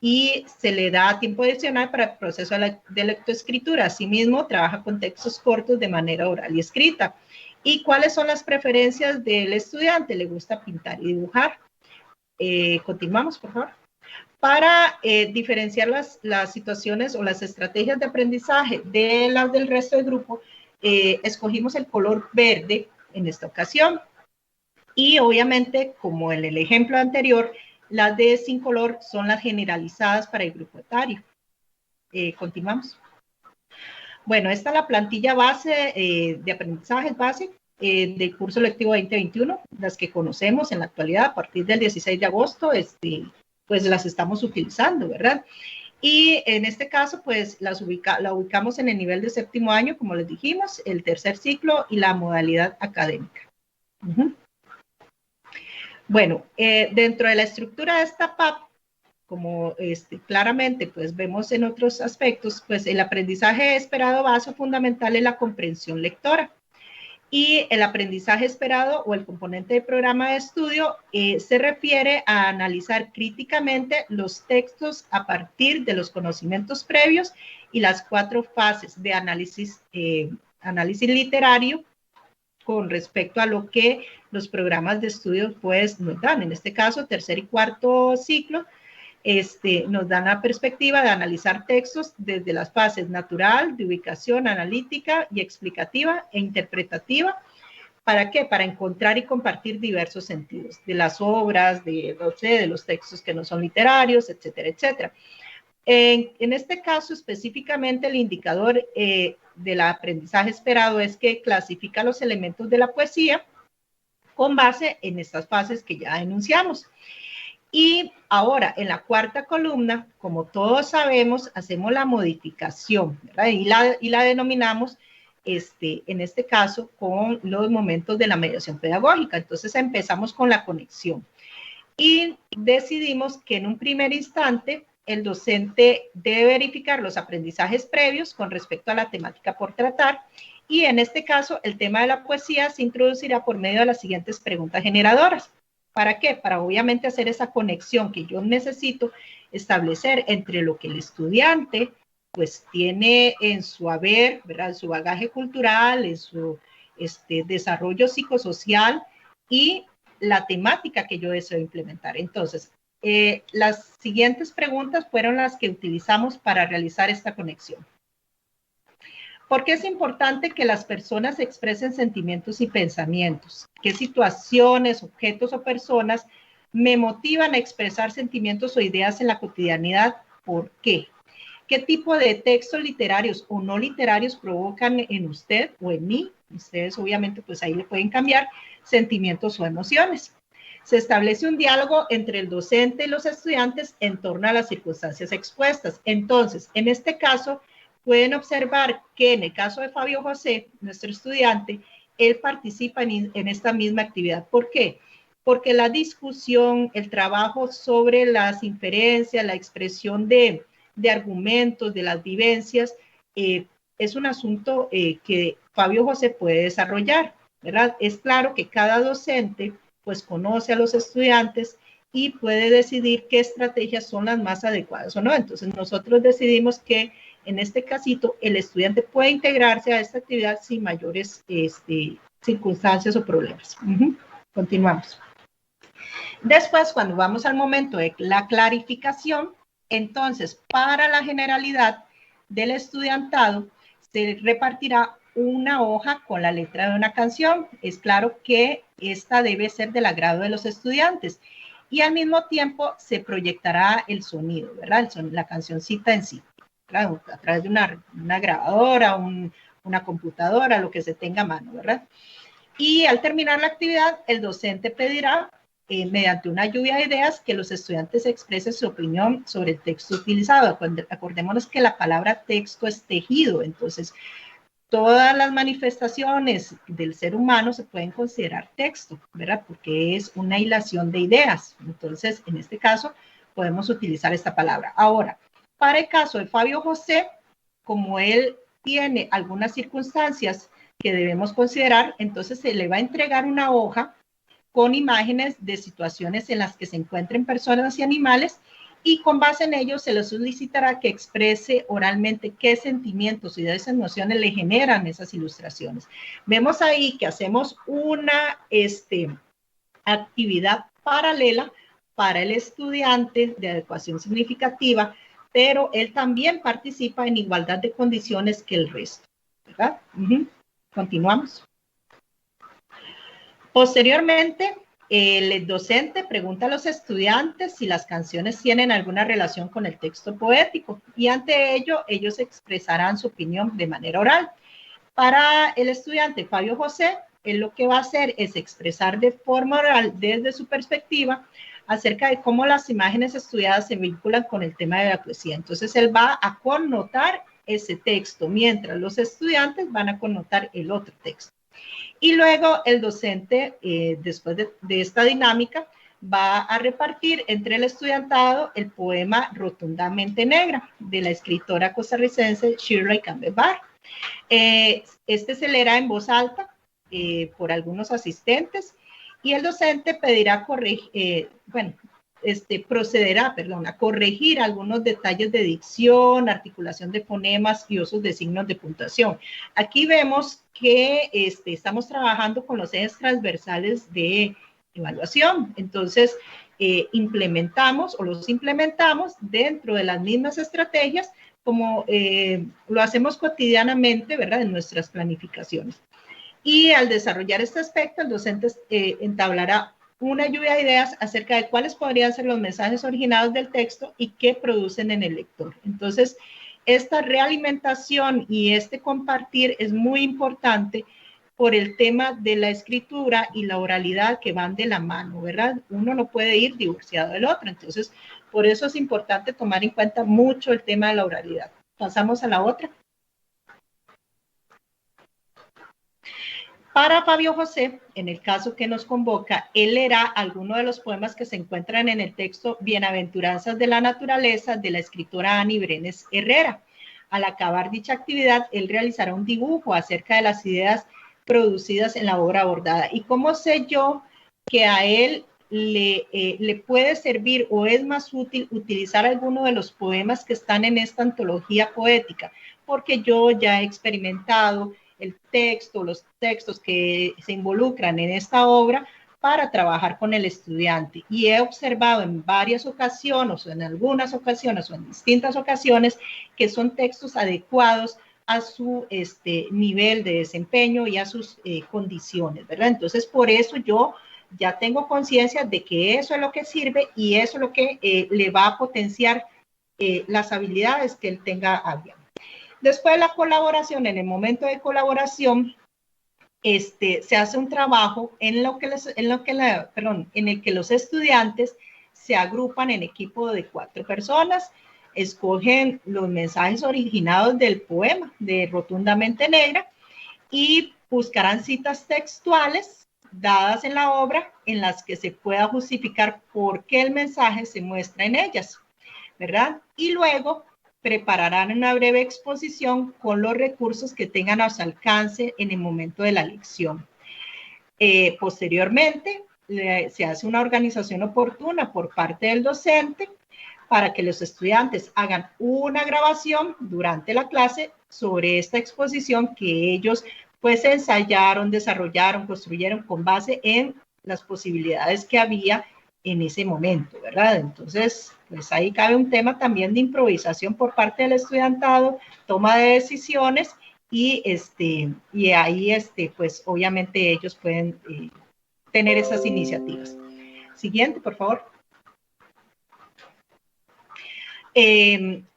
y se le da tiempo adicional para el proceso de lectoescritura. Asimismo, trabaja con textos cortos de manera oral y escrita. ¿Y cuáles son las preferencias del estudiante? Le gusta pintar y dibujar. Continuamos, por favor. Para diferenciar las situaciones o las estrategias de aprendizaje de las del resto del grupo, escogimos el color verde en esta ocasión. Y obviamente, como en el ejemplo anterior, las de sin color son las generalizadas para el grupo etario. Continuamos. Bueno, esta es la plantilla base de aprendizajes base del curso lectivo 2021, las que conocemos en la actualidad a partir del 16 de agosto, pues las estamos utilizando, ¿verdad? Y en este caso, pues la ubicamos en el nivel de séptimo año, como les dijimos, el tercer ciclo y la modalidad académica. Bueno, dentro de la estructura de esta PAP, como claramente pues vemos en otros aspectos, pues el aprendizaje esperado base fundamental es la comprensión lectora. Y el aprendizaje esperado o el componente de programa de estudio se refiere a analizar críticamente los textos a partir de los conocimientos previos y las 4 fases de análisis literario con respecto a lo que los programas de estudio pues nos dan. En este caso, tercer y cuarto ciclo, nos dan la perspectiva de analizar textos desde las fases natural, de ubicación, analítica y explicativa e interpretativa. ¿Para qué? Para encontrar y compartir diversos sentidos de las obras, de los textos que no son literarios, etcétera, etcétera. En este caso, específicamente, el indicador del aprendizaje esperado es que clasifica los elementos de la poesía con base en estas fases que ya enunciamos. Y ahora, en la cuarta columna, como todos sabemos, hacemos la modificación, ¿verdad? Y la denominamos, en este caso, con los momentos de la mediación pedagógica. Entonces, empezamos con la conexión. Y decidimos que en un primer instante, el docente debe verificar los aprendizajes previos con respecto a la temática por tratar. Y en este caso, el tema de la poesía se introducirá por medio de las siguientes preguntas generadoras. ¿Para qué? Para obviamente hacer esa conexión que yo necesito establecer entre lo que el estudiante pues tiene en su haber, ¿verdad? En su bagaje cultural, en su desarrollo psicosocial y la temática que yo deseo implementar. Entonces, las siguientes preguntas fueron las que utilizamos para realizar esta conexión. ¿Por qué es importante que las personas expresen sentimientos y pensamientos? ¿Qué situaciones, objetos o personas me motivan a expresar sentimientos o ideas en la cotidianidad? ¿Por qué? ¿Qué tipo de textos literarios o no literarios provocan en usted o en mí? Ustedes obviamente pues ahí le pueden cambiar sentimientos o emociones. Se establece un diálogo entre el docente y los estudiantes en torno a las circunstancias expuestas. Entonces, en este caso, pueden observar que en el caso de Fabio José, nuestro estudiante, él participa en esta misma actividad. ¿Por qué? Porque la discusión, el trabajo sobre las inferencias, la expresión de argumentos, de las vivencias, es un asunto que Fabio José puede desarrollar, ¿verdad? Es claro que cada docente pues conoce a los estudiantes y puede decidir qué estrategias son las más adecuadas o no. Entonces nosotros decidimos que en este casito el estudiante puede integrarse a esta actividad sin mayores circunstancias o problemas. Continuamos. Después, cuando vamos al momento de la clarificación, entonces para la generalidad del estudiantado se repartirá una hoja con la letra de una canción. Es claro que esta debe ser del agrado de los estudiantes y al mismo tiempo se proyectará el sonido, ¿verdad? La cancioncita en sí, claro, a través de una grabadora, una computadora, lo que se tenga a mano, ¿verdad? Y al terminar la actividad, el docente pedirá, mediante una lluvia de ideas, que los estudiantes expresen su opinión sobre el texto utilizado. Acordémonos que la palabra texto es tejido, entonces todas las manifestaciones del ser humano se pueden considerar texto, ¿verdad? Porque es una hilación de ideas. Entonces, en este caso, podemos utilizar esta palabra. Ahora, para el caso de Fabio José, como él tiene algunas circunstancias que debemos considerar. Entonces se le va a entregar una hoja con imágenes de situaciones en las que se encuentren personas y animales, y con base en ello se le solicitará que exprese oralmente qué sentimientos y de esas emociones le generan esas ilustraciones. Vemos ahí que hacemos una actividad paralela para el estudiante de adecuación significativa, pero él también participa en igualdad de condiciones que el resto, ¿verdad? Continuamos. Posteriormente, el docente pregunta a los estudiantes si las canciones tienen alguna relación con el texto poético, y ante ello ellos expresarán su opinión de manera oral. Para el estudiante Fabio José, él lo que va a hacer es expresar de forma oral desde su perspectiva acerca de cómo las imágenes estudiadas se vinculan con el tema de la poesía. Entonces él va a connotar ese texto, mientras los estudiantes van a connotar el otro texto. Y luego el docente, después de esta dinámica, va a repartir entre el estudiantado el poema Rotundamente Negra, de la escritora costarricense Shirley Campbell Barr. Este se leerá en voz alta por algunos asistentes, y el docente pedirá procederá a corregir algunos detalles de dicción, articulación de fonemas y usos de signos de puntuación. Aquí vemos que estamos trabajando con los ejes transversales de evaluación. Entonces, implementamos dentro de las mismas estrategias como lo hacemos cotidianamente, ¿verdad?, en nuestras planificaciones. Y al desarrollar este aspecto, el docente entablará una lluvia de ideas acerca de cuáles podrían ser los mensajes originados del texto y qué producen en el lector. Entonces, esta realimentación y este compartir es muy importante por el tema de la escritura y la oralidad que van de la mano, ¿verdad? Uno no puede ir divorciado del otro. Entonces, por eso es importante tomar en cuenta mucho el tema de la oralidad. Pasamos a la otra. Para Fabio José, en el caso que nos convoca, él leerá algunos de los poemas que se encuentran en el texto Bienaventuranzas de la Naturaleza de la escritora Ani Brenes Herrera. Al acabar dicha actividad, él realizará un dibujo acerca de las ideas producidas en la obra abordada. ¿Y cómo sé yo que a él le puede servir o es más útil utilizar alguno de los poemas que están en esta antología poética? Porque yo ya he experimentado el texto, los textos que se involucran en esta obra para trabajar con el estudiante. Y he observado en varias ocasiones, o en algunas ocasiones, o en distintas ocasiones, que son textos adecuados a su nivel de desempeño y a sus condiciones, ¿verdad? Entonces, por eso yo ya tengo conciencia de que eso es lo que sirve y eso es lo que le va a potenciar las habilidades que él tenga a bien. Después de la colaboración, en el momento de colaboración, se hace un trabajo en el que los estudiantes se agrupan en equipo de 4 personas, escogen los mensajes originados del poema de Rotundamente Negra y buscarán citas textuales dadas en la obra en las que se pueda justificar por qué el mensaje se muestra en ellas, ¿verdad? Y luego prepararán una breve exposición con los recursos que tengan a su alcance en el momento de la lección. Posteriormente, se hace una organización oportuna por parte del docente para que los estudiantes hagan una grabación durante la clase sobre esta exposición que ellos pues ensayaron, desarrollaron, construyeron con base en las posibilidades que había en ese momento, ¿verdad? Entonces, pues ahí cabe un tema también de improvisación por parte del estudiantado, toma de decisiones y ahí pues obviamente ellos pueden tener esas iniciativas. Siguiente, por favor.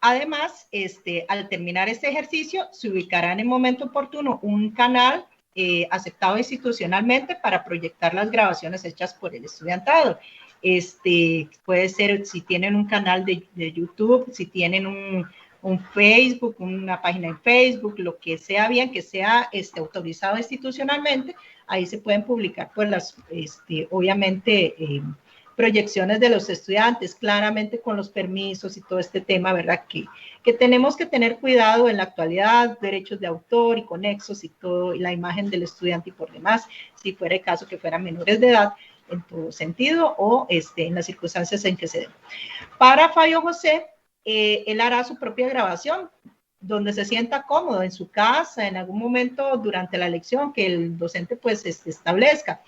Además, al terminar este ejercicio, se ubicará en el momento oportuno un canal aceptado institucionalmente para proyectar las grabaciones hechas por el estudiantado. Puede ser si tienen un canal de YouTube, si tienen un Facebook, una página en Facebook, lo que sea bien, que sea autorizado institucionalmente, ahí se pueden publicar pues obviamente proyecciones de los estudiantes, claramente con los permisos y todo este tema, ¿verdad? Que tenemos que tener cuidado en la actualidad, derechos de autor y conexos y todo, y la imagen del estudiante y por demás, si fuera el caso que fueran menores de edad, en todo sentido, o en las circunstancias en que se den. Para Fabio José, él hará su propia grabación, donde se sienta cómodo, en su casa, en algún momento durante la lección, que el docente pues establezca.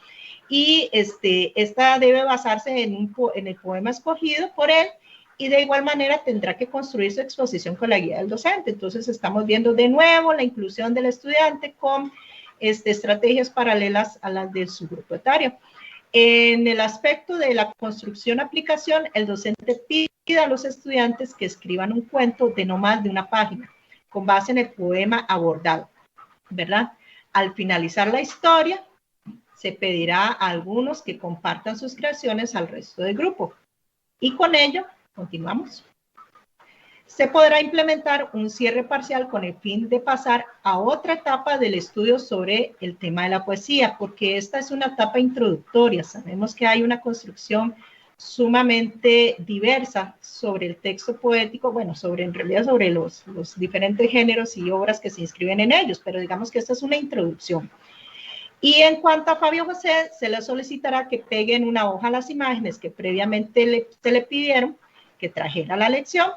Y esta debe basarse en el poema escogido por él, y de igual manera tendrá que construir su exposición con la guía del docente. Entonces estamos viendo de nuevo la inclusión del estudiante con estrategias paralelas a las del subgrupo etario. En el aspecto de la construcción-aplicación, el docente pide a los estudiantes que escriban un cuento de no más de una página, con base en el poema abordado, ¿verdad? Al finalizar la historia, se pedirá a algunos que compartan sus creaciones al resto del grupo. Y con ello, continuamos. Se podrá implementar un cierre parcial con el fin de pasar a otra etapa del estudio sobre el tema de la poesía, porque esta es una etapa introductoria. Sabemos que hay una construcción sumamente diversa sobre el texto poético, bueno, en realidad sobre los diferentes géneros y obras que se inscriben en ellos, pero digamos que esta es una introducción. Y en cuanto a Fabio José, se le solicitará que pegue en una hoja las imágenes que previamente se le pidieron que trajera a la lección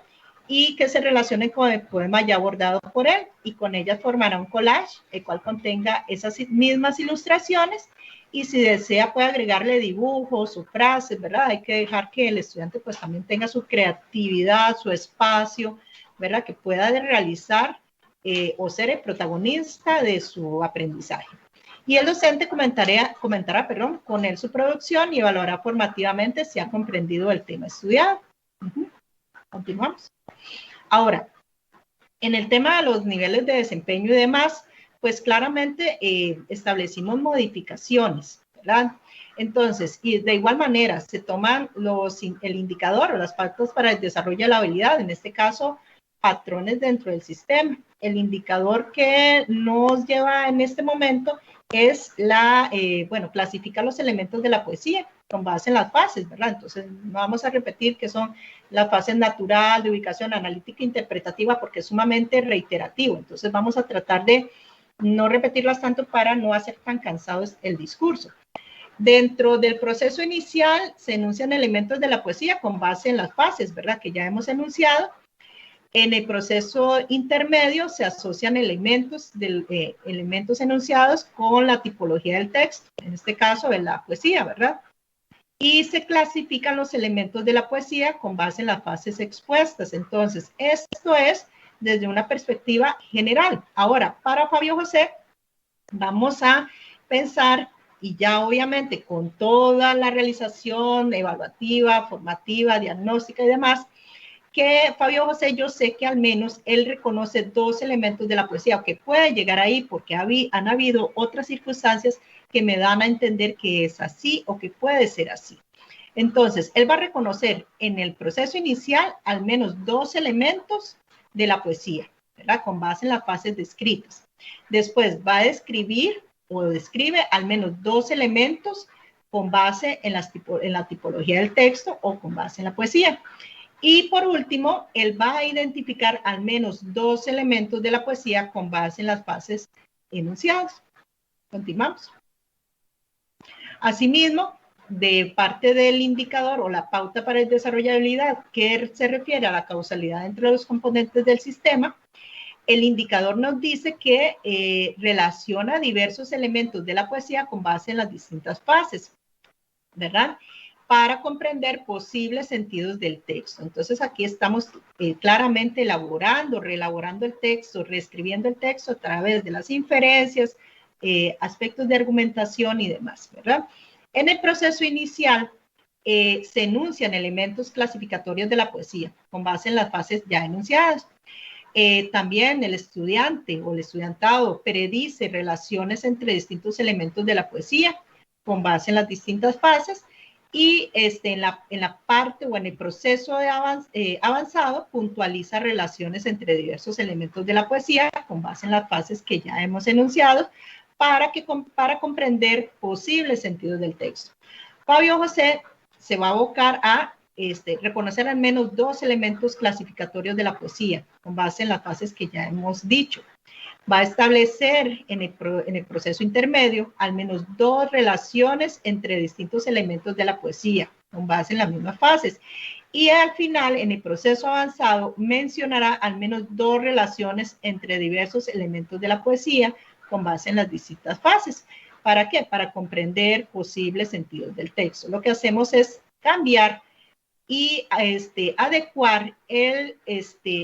y que se relacionen con el poema ya abordado por él, y con ellas formará un collage, el cual contenga esas mismas ilustraciones, y si desea puede agregarle dibujos o frases, ¿verdad? Hay que dejar que el estudiante pues también tenga su creatividad, su espacio, ¿verdad? Que pueda realizar o ser el protagonista de su aprendizaje. Y el docente comentará con él su producción y evaluará formativamente si ha comprendido el tema estudiado. Continuamos. Ahora, en el tema de los niveles de desempeño y demás, pues claramente establecimos modificaciones, ¿verdad? Entonces, y de igual manera, se toman el indicador o las pautas para el desarrollo de la habilidad, en este caso, patrones dentro del sistema. El indicador que nos lleva en este momento es clasifica los elementos de la poesía con base en las fases, ¿verdad? Entonces, no vamos a repetir que son las fases natural, de ubicación, analítica, interpretativa, porque es sumamente reiterativo. Entonces, vamos a tratar de no repetirlas tanto para no hacer tan cansados el discurso. Dentro del proceso inicial se enuncian elementos de la poesía con base en las fases, ¿verdad? Que ya hemos enunciado. En el proceso intermedio se asocian elementos enunciados con la tipología del texto, en este caso de la poesía, ¿verdad? Y se clasifican los elementos de la poesía con base en las fases expuestas. Entonces, esto es desde una perspectiva general. Ahora, para Fabio José, vamos a pensar, y ya obviamente con toda la realización evaluativa, formativa, diagnóstica y demás, que Fabio José, yo sé que al menos él reconoce dos elementos de la poesía, o que puede llegar ahí porque han habido otras circunstancias que me dan a entender que es así o que puede ser así. Entonces, él va a reconocer en el proceso inicial al menos dos elementos de la poesía, ¿verdad? Con base en las fases descritas. Después va a describir o describe al menos dos elementos con base en la tipología del texto o con base en la poesía. Y por último, él va a identificar al menos dos elementos de la poesía con base en las fases enunciadas. Continuamos. Asimismo, de parte del indicador o la pauta para el desarrollo de habilidad que se refiere a la causalidad entre los componentes del sistema, el indicador nos dice que relaciona diversos elementos de la poesía con base en las distintas fases, ¿verdad? Para comprender posibles sentidos del texto. Entonces aquí estamos claramente elaborando, reelaborando el texto, reescribiendo el texto a través de las inferencias, aspectos de argumentación y demás, ¿verdad? En el proceso inicial se enuncian elementos clasificatorios de la poesía con base en las fases ya enunciadas. También el estudiante o el estudiantado predice relaciones entre distintos elementos de la poesía con base en las distintas fases. Y en la parte o en el proceso de avanzado puntualiza relaciones entre diversos elementos de la poesía con base en las fases que ya hemos enunciado para comprender posibles sentidos del texto. Fabio José se va a abocar a reconocer al menos 2 elementos clasificatorios de la poesía, con base en las fases que ya hemos dicho. Va a establecer en el proceso intermedio al menos 2 relaciones entre distintos elementos de la poesía, con base en las mismas fases. Y al final, en el proceso avanzado, mencionará al menos 2 relaciones entre diversos elementos de la poesía, con base en las distintas fases. ¿Para qué? Para comprender posibles sentidos del texto. Lo que hacemos es cambiar y adecuar el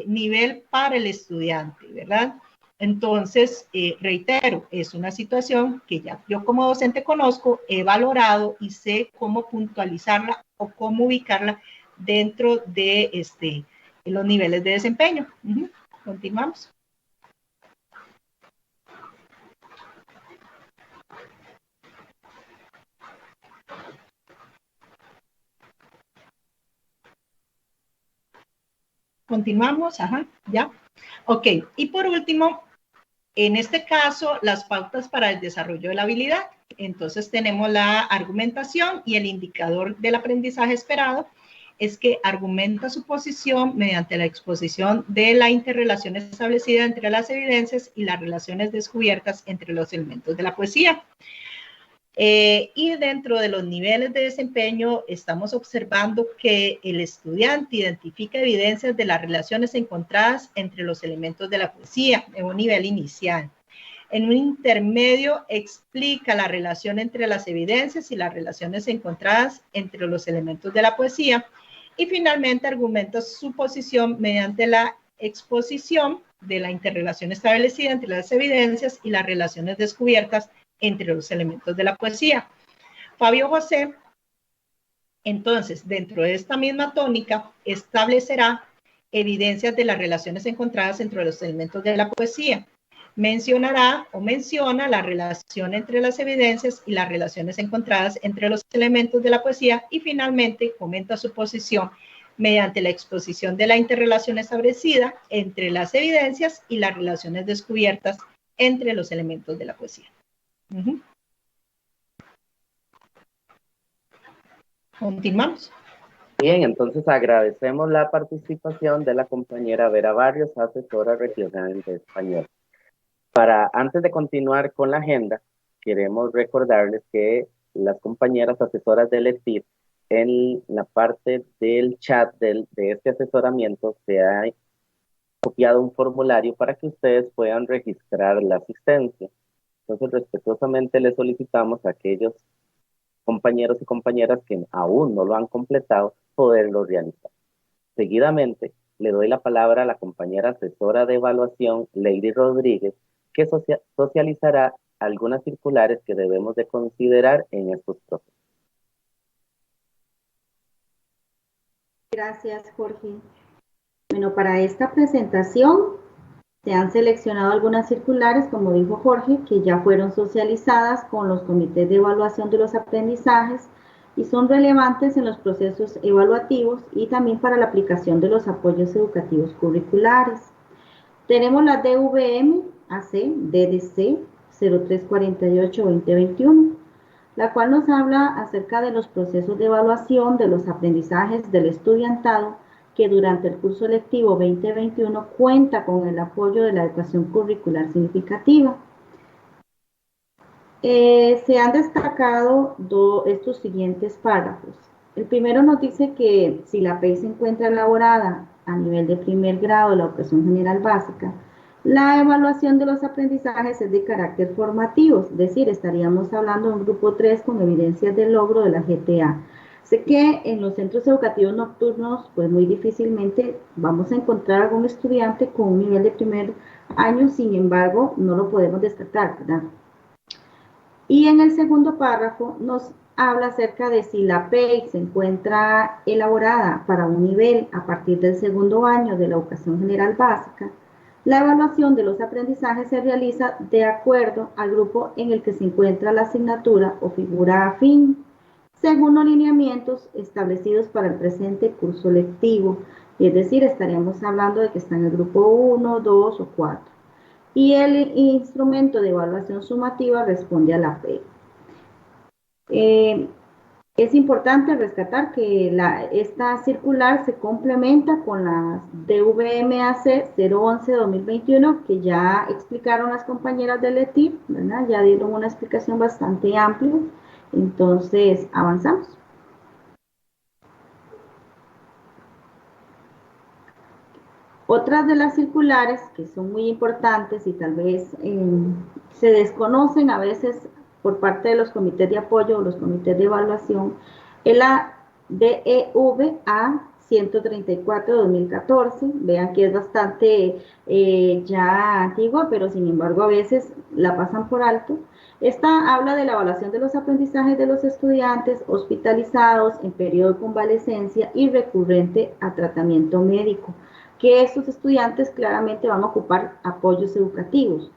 nivel para el estudiante, ¿verdad? Entonces, reitero, es una situación que ya yo como docente conozco, he valorado y sé cómo puntualizarla o cómo ubicarla dentro de los niveles de desempeño. Continuamos. Continuamos, ajá, ya. Ok, y por último, en este caso, las pautas para el desarrollo de la habilidad. Entonces tenemos la argumentación y el indicador del aprendizaje esperado es que argumenta su posición mediante la exposición de la interrelación establecida entre las evidencias y las relaciones descubiertas entre los elementos de la poesía. Y dentro de los niveles de desempeño estamos observando que el estudiante identifica evidencias de las relaciones encontradas entre los elementos de la poesía en un nivel inicial. En un intermedio explica la relación entre las evidencias y las relaciones encontradas entre los elementos de la poesía. Y finalmente argumenta su posición mediante la exposición de la interrelación establecida entre las evidencias y las relaciones descubiertas entre los elementos de la poesía. Fabio José, entonces, dentro de esta misma tónica, establecerá evidencias de las relaciones encontradas entre los elementos de la poesía. Mencionará o menciona la relación entre las evidencias y las relaciones encontradas entre los elementos de la poesía y finalmente comenta su posición mediante la exposición de la interrelación establecida entre las evidencias y las relaciones descubiertas entre los elementos de la poesía. Continuamos. Bien, entonces agradecemos la participación de la compañera Vera Barrios, asesora regional de español. Antes de continuar con la agenda, queremos recordarles que las compañeras asesoras del ETIP, en la parte del chat de este asesoramiento, se ha copiado un formulario para que ustedes puedan registrar la asistencia. Entonces, respetuosamente les solicitamos a aquellos compañeros y compañeras que aún no lo han completado, poderlo realizar. Seguidamente, le doy la palabra a la compañera asesora de evaluación, Lady Rodríguez, que socializará algunas circulares que debemos de considerar en estos procesos. Gracias, Jorge. Bueno, para esta presentación se han seleccionado algunas circulares, como dijo Jorge, que ya fueron socializadas con los comités de evaluación de los aprendizajes y son relevantes en los procesos evaluativos y también para la aplicación de los apoyos educativos curriculares. Tenemos la DVM AC DDC 0348-2021, la cual nos habla acerca de los procesos de evaluación de los aprendizajes del estudiantado que durante el curso lectivo 2021 cuenta con el apoyo de la educación curricular significativa. Se han destacado estos siguientes párrafos. El primero nos dice que si la PEI se encuentra elaborada a nivel de primer grado de la educación general básica, la evaluación de los aprendizajes es de carácter formativo, es decir, estaríamos hablando de un grupo 3 con evidencias de logro de la GTA. Sé que en los centros educativos nocturnos, pues muy difícilmente vamos a encontrar algún estudiante con un nivel de primer año, sin embargo, no lo podemos descartar, ¿verdad? Y en el segundo párrafo nos habla acerca de si la PEI se encuentra elaborada para un nivel a partir del segundo año de la educación general básica. La evaluación de los aprendizajes se realiza de acuerdo al grupo en el que se encuentra la asignatura o figura afín, según los lineamientos establecidos para el presente curso lectivo, es decir, estaríamos hablando de que está en el grupo 1, 2 o 4. Y el instrumento de evaluación sumativa responde a la PEI. Es importante rescatar que esta circular se complementa con la DVMAC 011-2021 que ya explicaron las compañeras del ETIP, ¿verdad? Ya dieron una explicación bastante amplia, entonces avanzamos. Otras de las circulares que son muy importantes y tal vez se desconocen a veces por parte de los comités de apoyo o los comités de evaluación es la DEVA 134 de 2014. Vean que es bastante ya antigua, pero sin embargo a veces la pasan por alto. Esta habla de la evaluación de los aprendizajes de los estudiantes hospitalizados en periodo de convalecencia y recurrente a tratamiento médico, que estos estudiantes claramente van a ocupar apoyos educativos.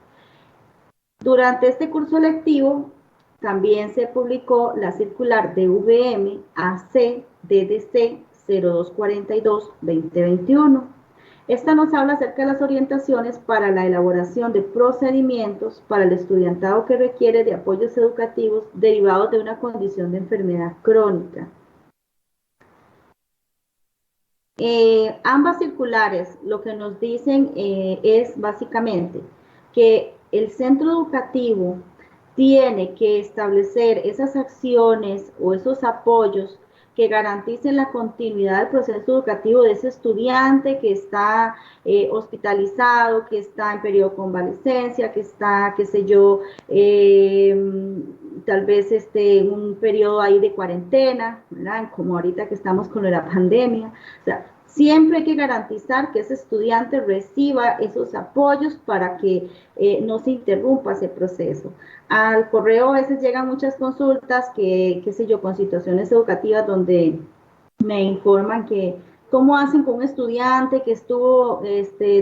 Durante este curso lectivo también se publicó la circular de VM AC DDC 0242-2021. Esta nos habla acerca de las orientaciones para la elaboración de procedimientos para el estudiantado que requiere de apoyos educativos derivados de una condición de enfermedad crónica. Ambas circulares lo que nos dicen es básicamente que el centro educativo tiene que establecer esas acciones o esos apoyos que garanticen la continuidad del proceso educativo de ese estudiante que está hospitalizado, que está en periodo de convalecencia, que está, qué sé yo, tal vez un periodo ahí de cuarentena, ¿verdad? Como ahorita que estamos con la pandemia. O sea, siempre hay que garantizar que ese estudiante reciba esos apoyos para que no se interrumpa ese proceso. Al correo a veces llegan muchas consultas que, qué sé yo, con situaciones educativas donde me informan que cómo hacen con un estudiante que estuvo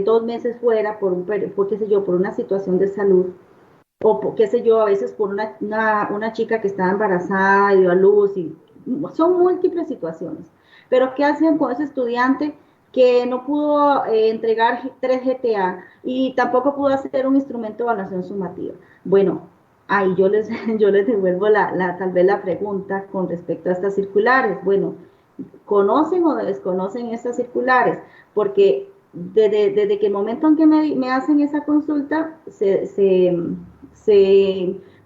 2 meses fuera por qué sé yo, por una situación de salud, o qué sé yo, a veces por una chica que estaba embarazada y dio a luz, y son múltiples situaciones. Pero ¿qué hacen con ese estudiante que no pudo entregar 3 GTA y tampoco pudo hacer un instrumento de evaluación sumativa? Bueno, ahí yo les devuelvo tal vez la pregunta con respecto a estas circulares. Bueno, ¿conocen o desconocen estas circulares? Porque desde que el momento en que me hacen esa consulta, se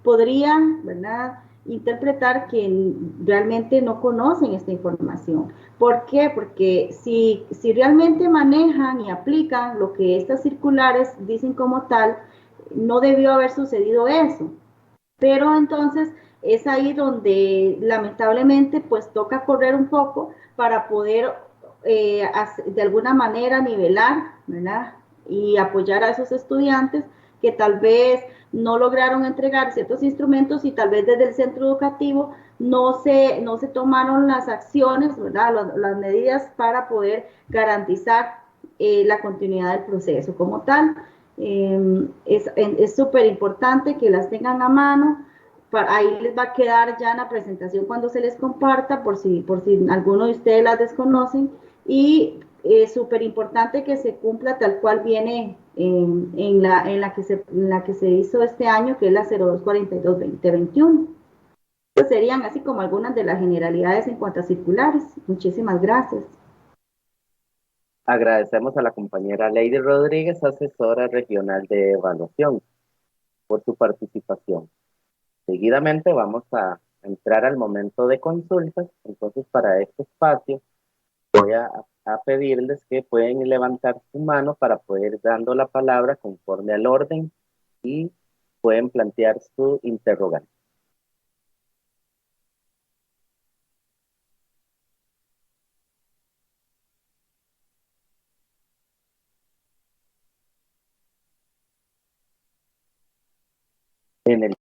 podría, ¿verdad?, interpretar que realmente no conocen esta información. ¿Por qué? Porque si realmente manejan y aplican lo que estas circulares dicen como tal, no debió haber sucedido eso. Pero entonces es ahí donde lamentablemente pues toca correr un poco para poder de alguna manera nivelar, ¿verdad?, y apoyar a esos estudiantes que tal vez no lograron entregar ciertos instrumentos y tal vez desde el centro educativo no se tomaron las acciones, ¿verdad?, las medidas para poder garantizar la continuidad del proceso como tal. Es súper importante que las tengan a mano. Ahí les va a quedar ya en la presentación cuando se les comparta, por si alguno de ustedes las desconocen, y es súper importante que se cumpla tal cual viene en la que se hizo este año, que es la 0242-2021. Pues serían así como algunas de las generalidades en cuanto a circulares. Muchísimas gracias. Agradecemos a la compañera Lady Rodríguez, asesora regional de evaluación, por su participación. Seguidamente vamos a entrar al momento de consultas. Entonces, para este espacio voy a pedirles que pueden levantar su mano para poder ir dando la palabra conforme al orden y pueden plantear su interrogante. En el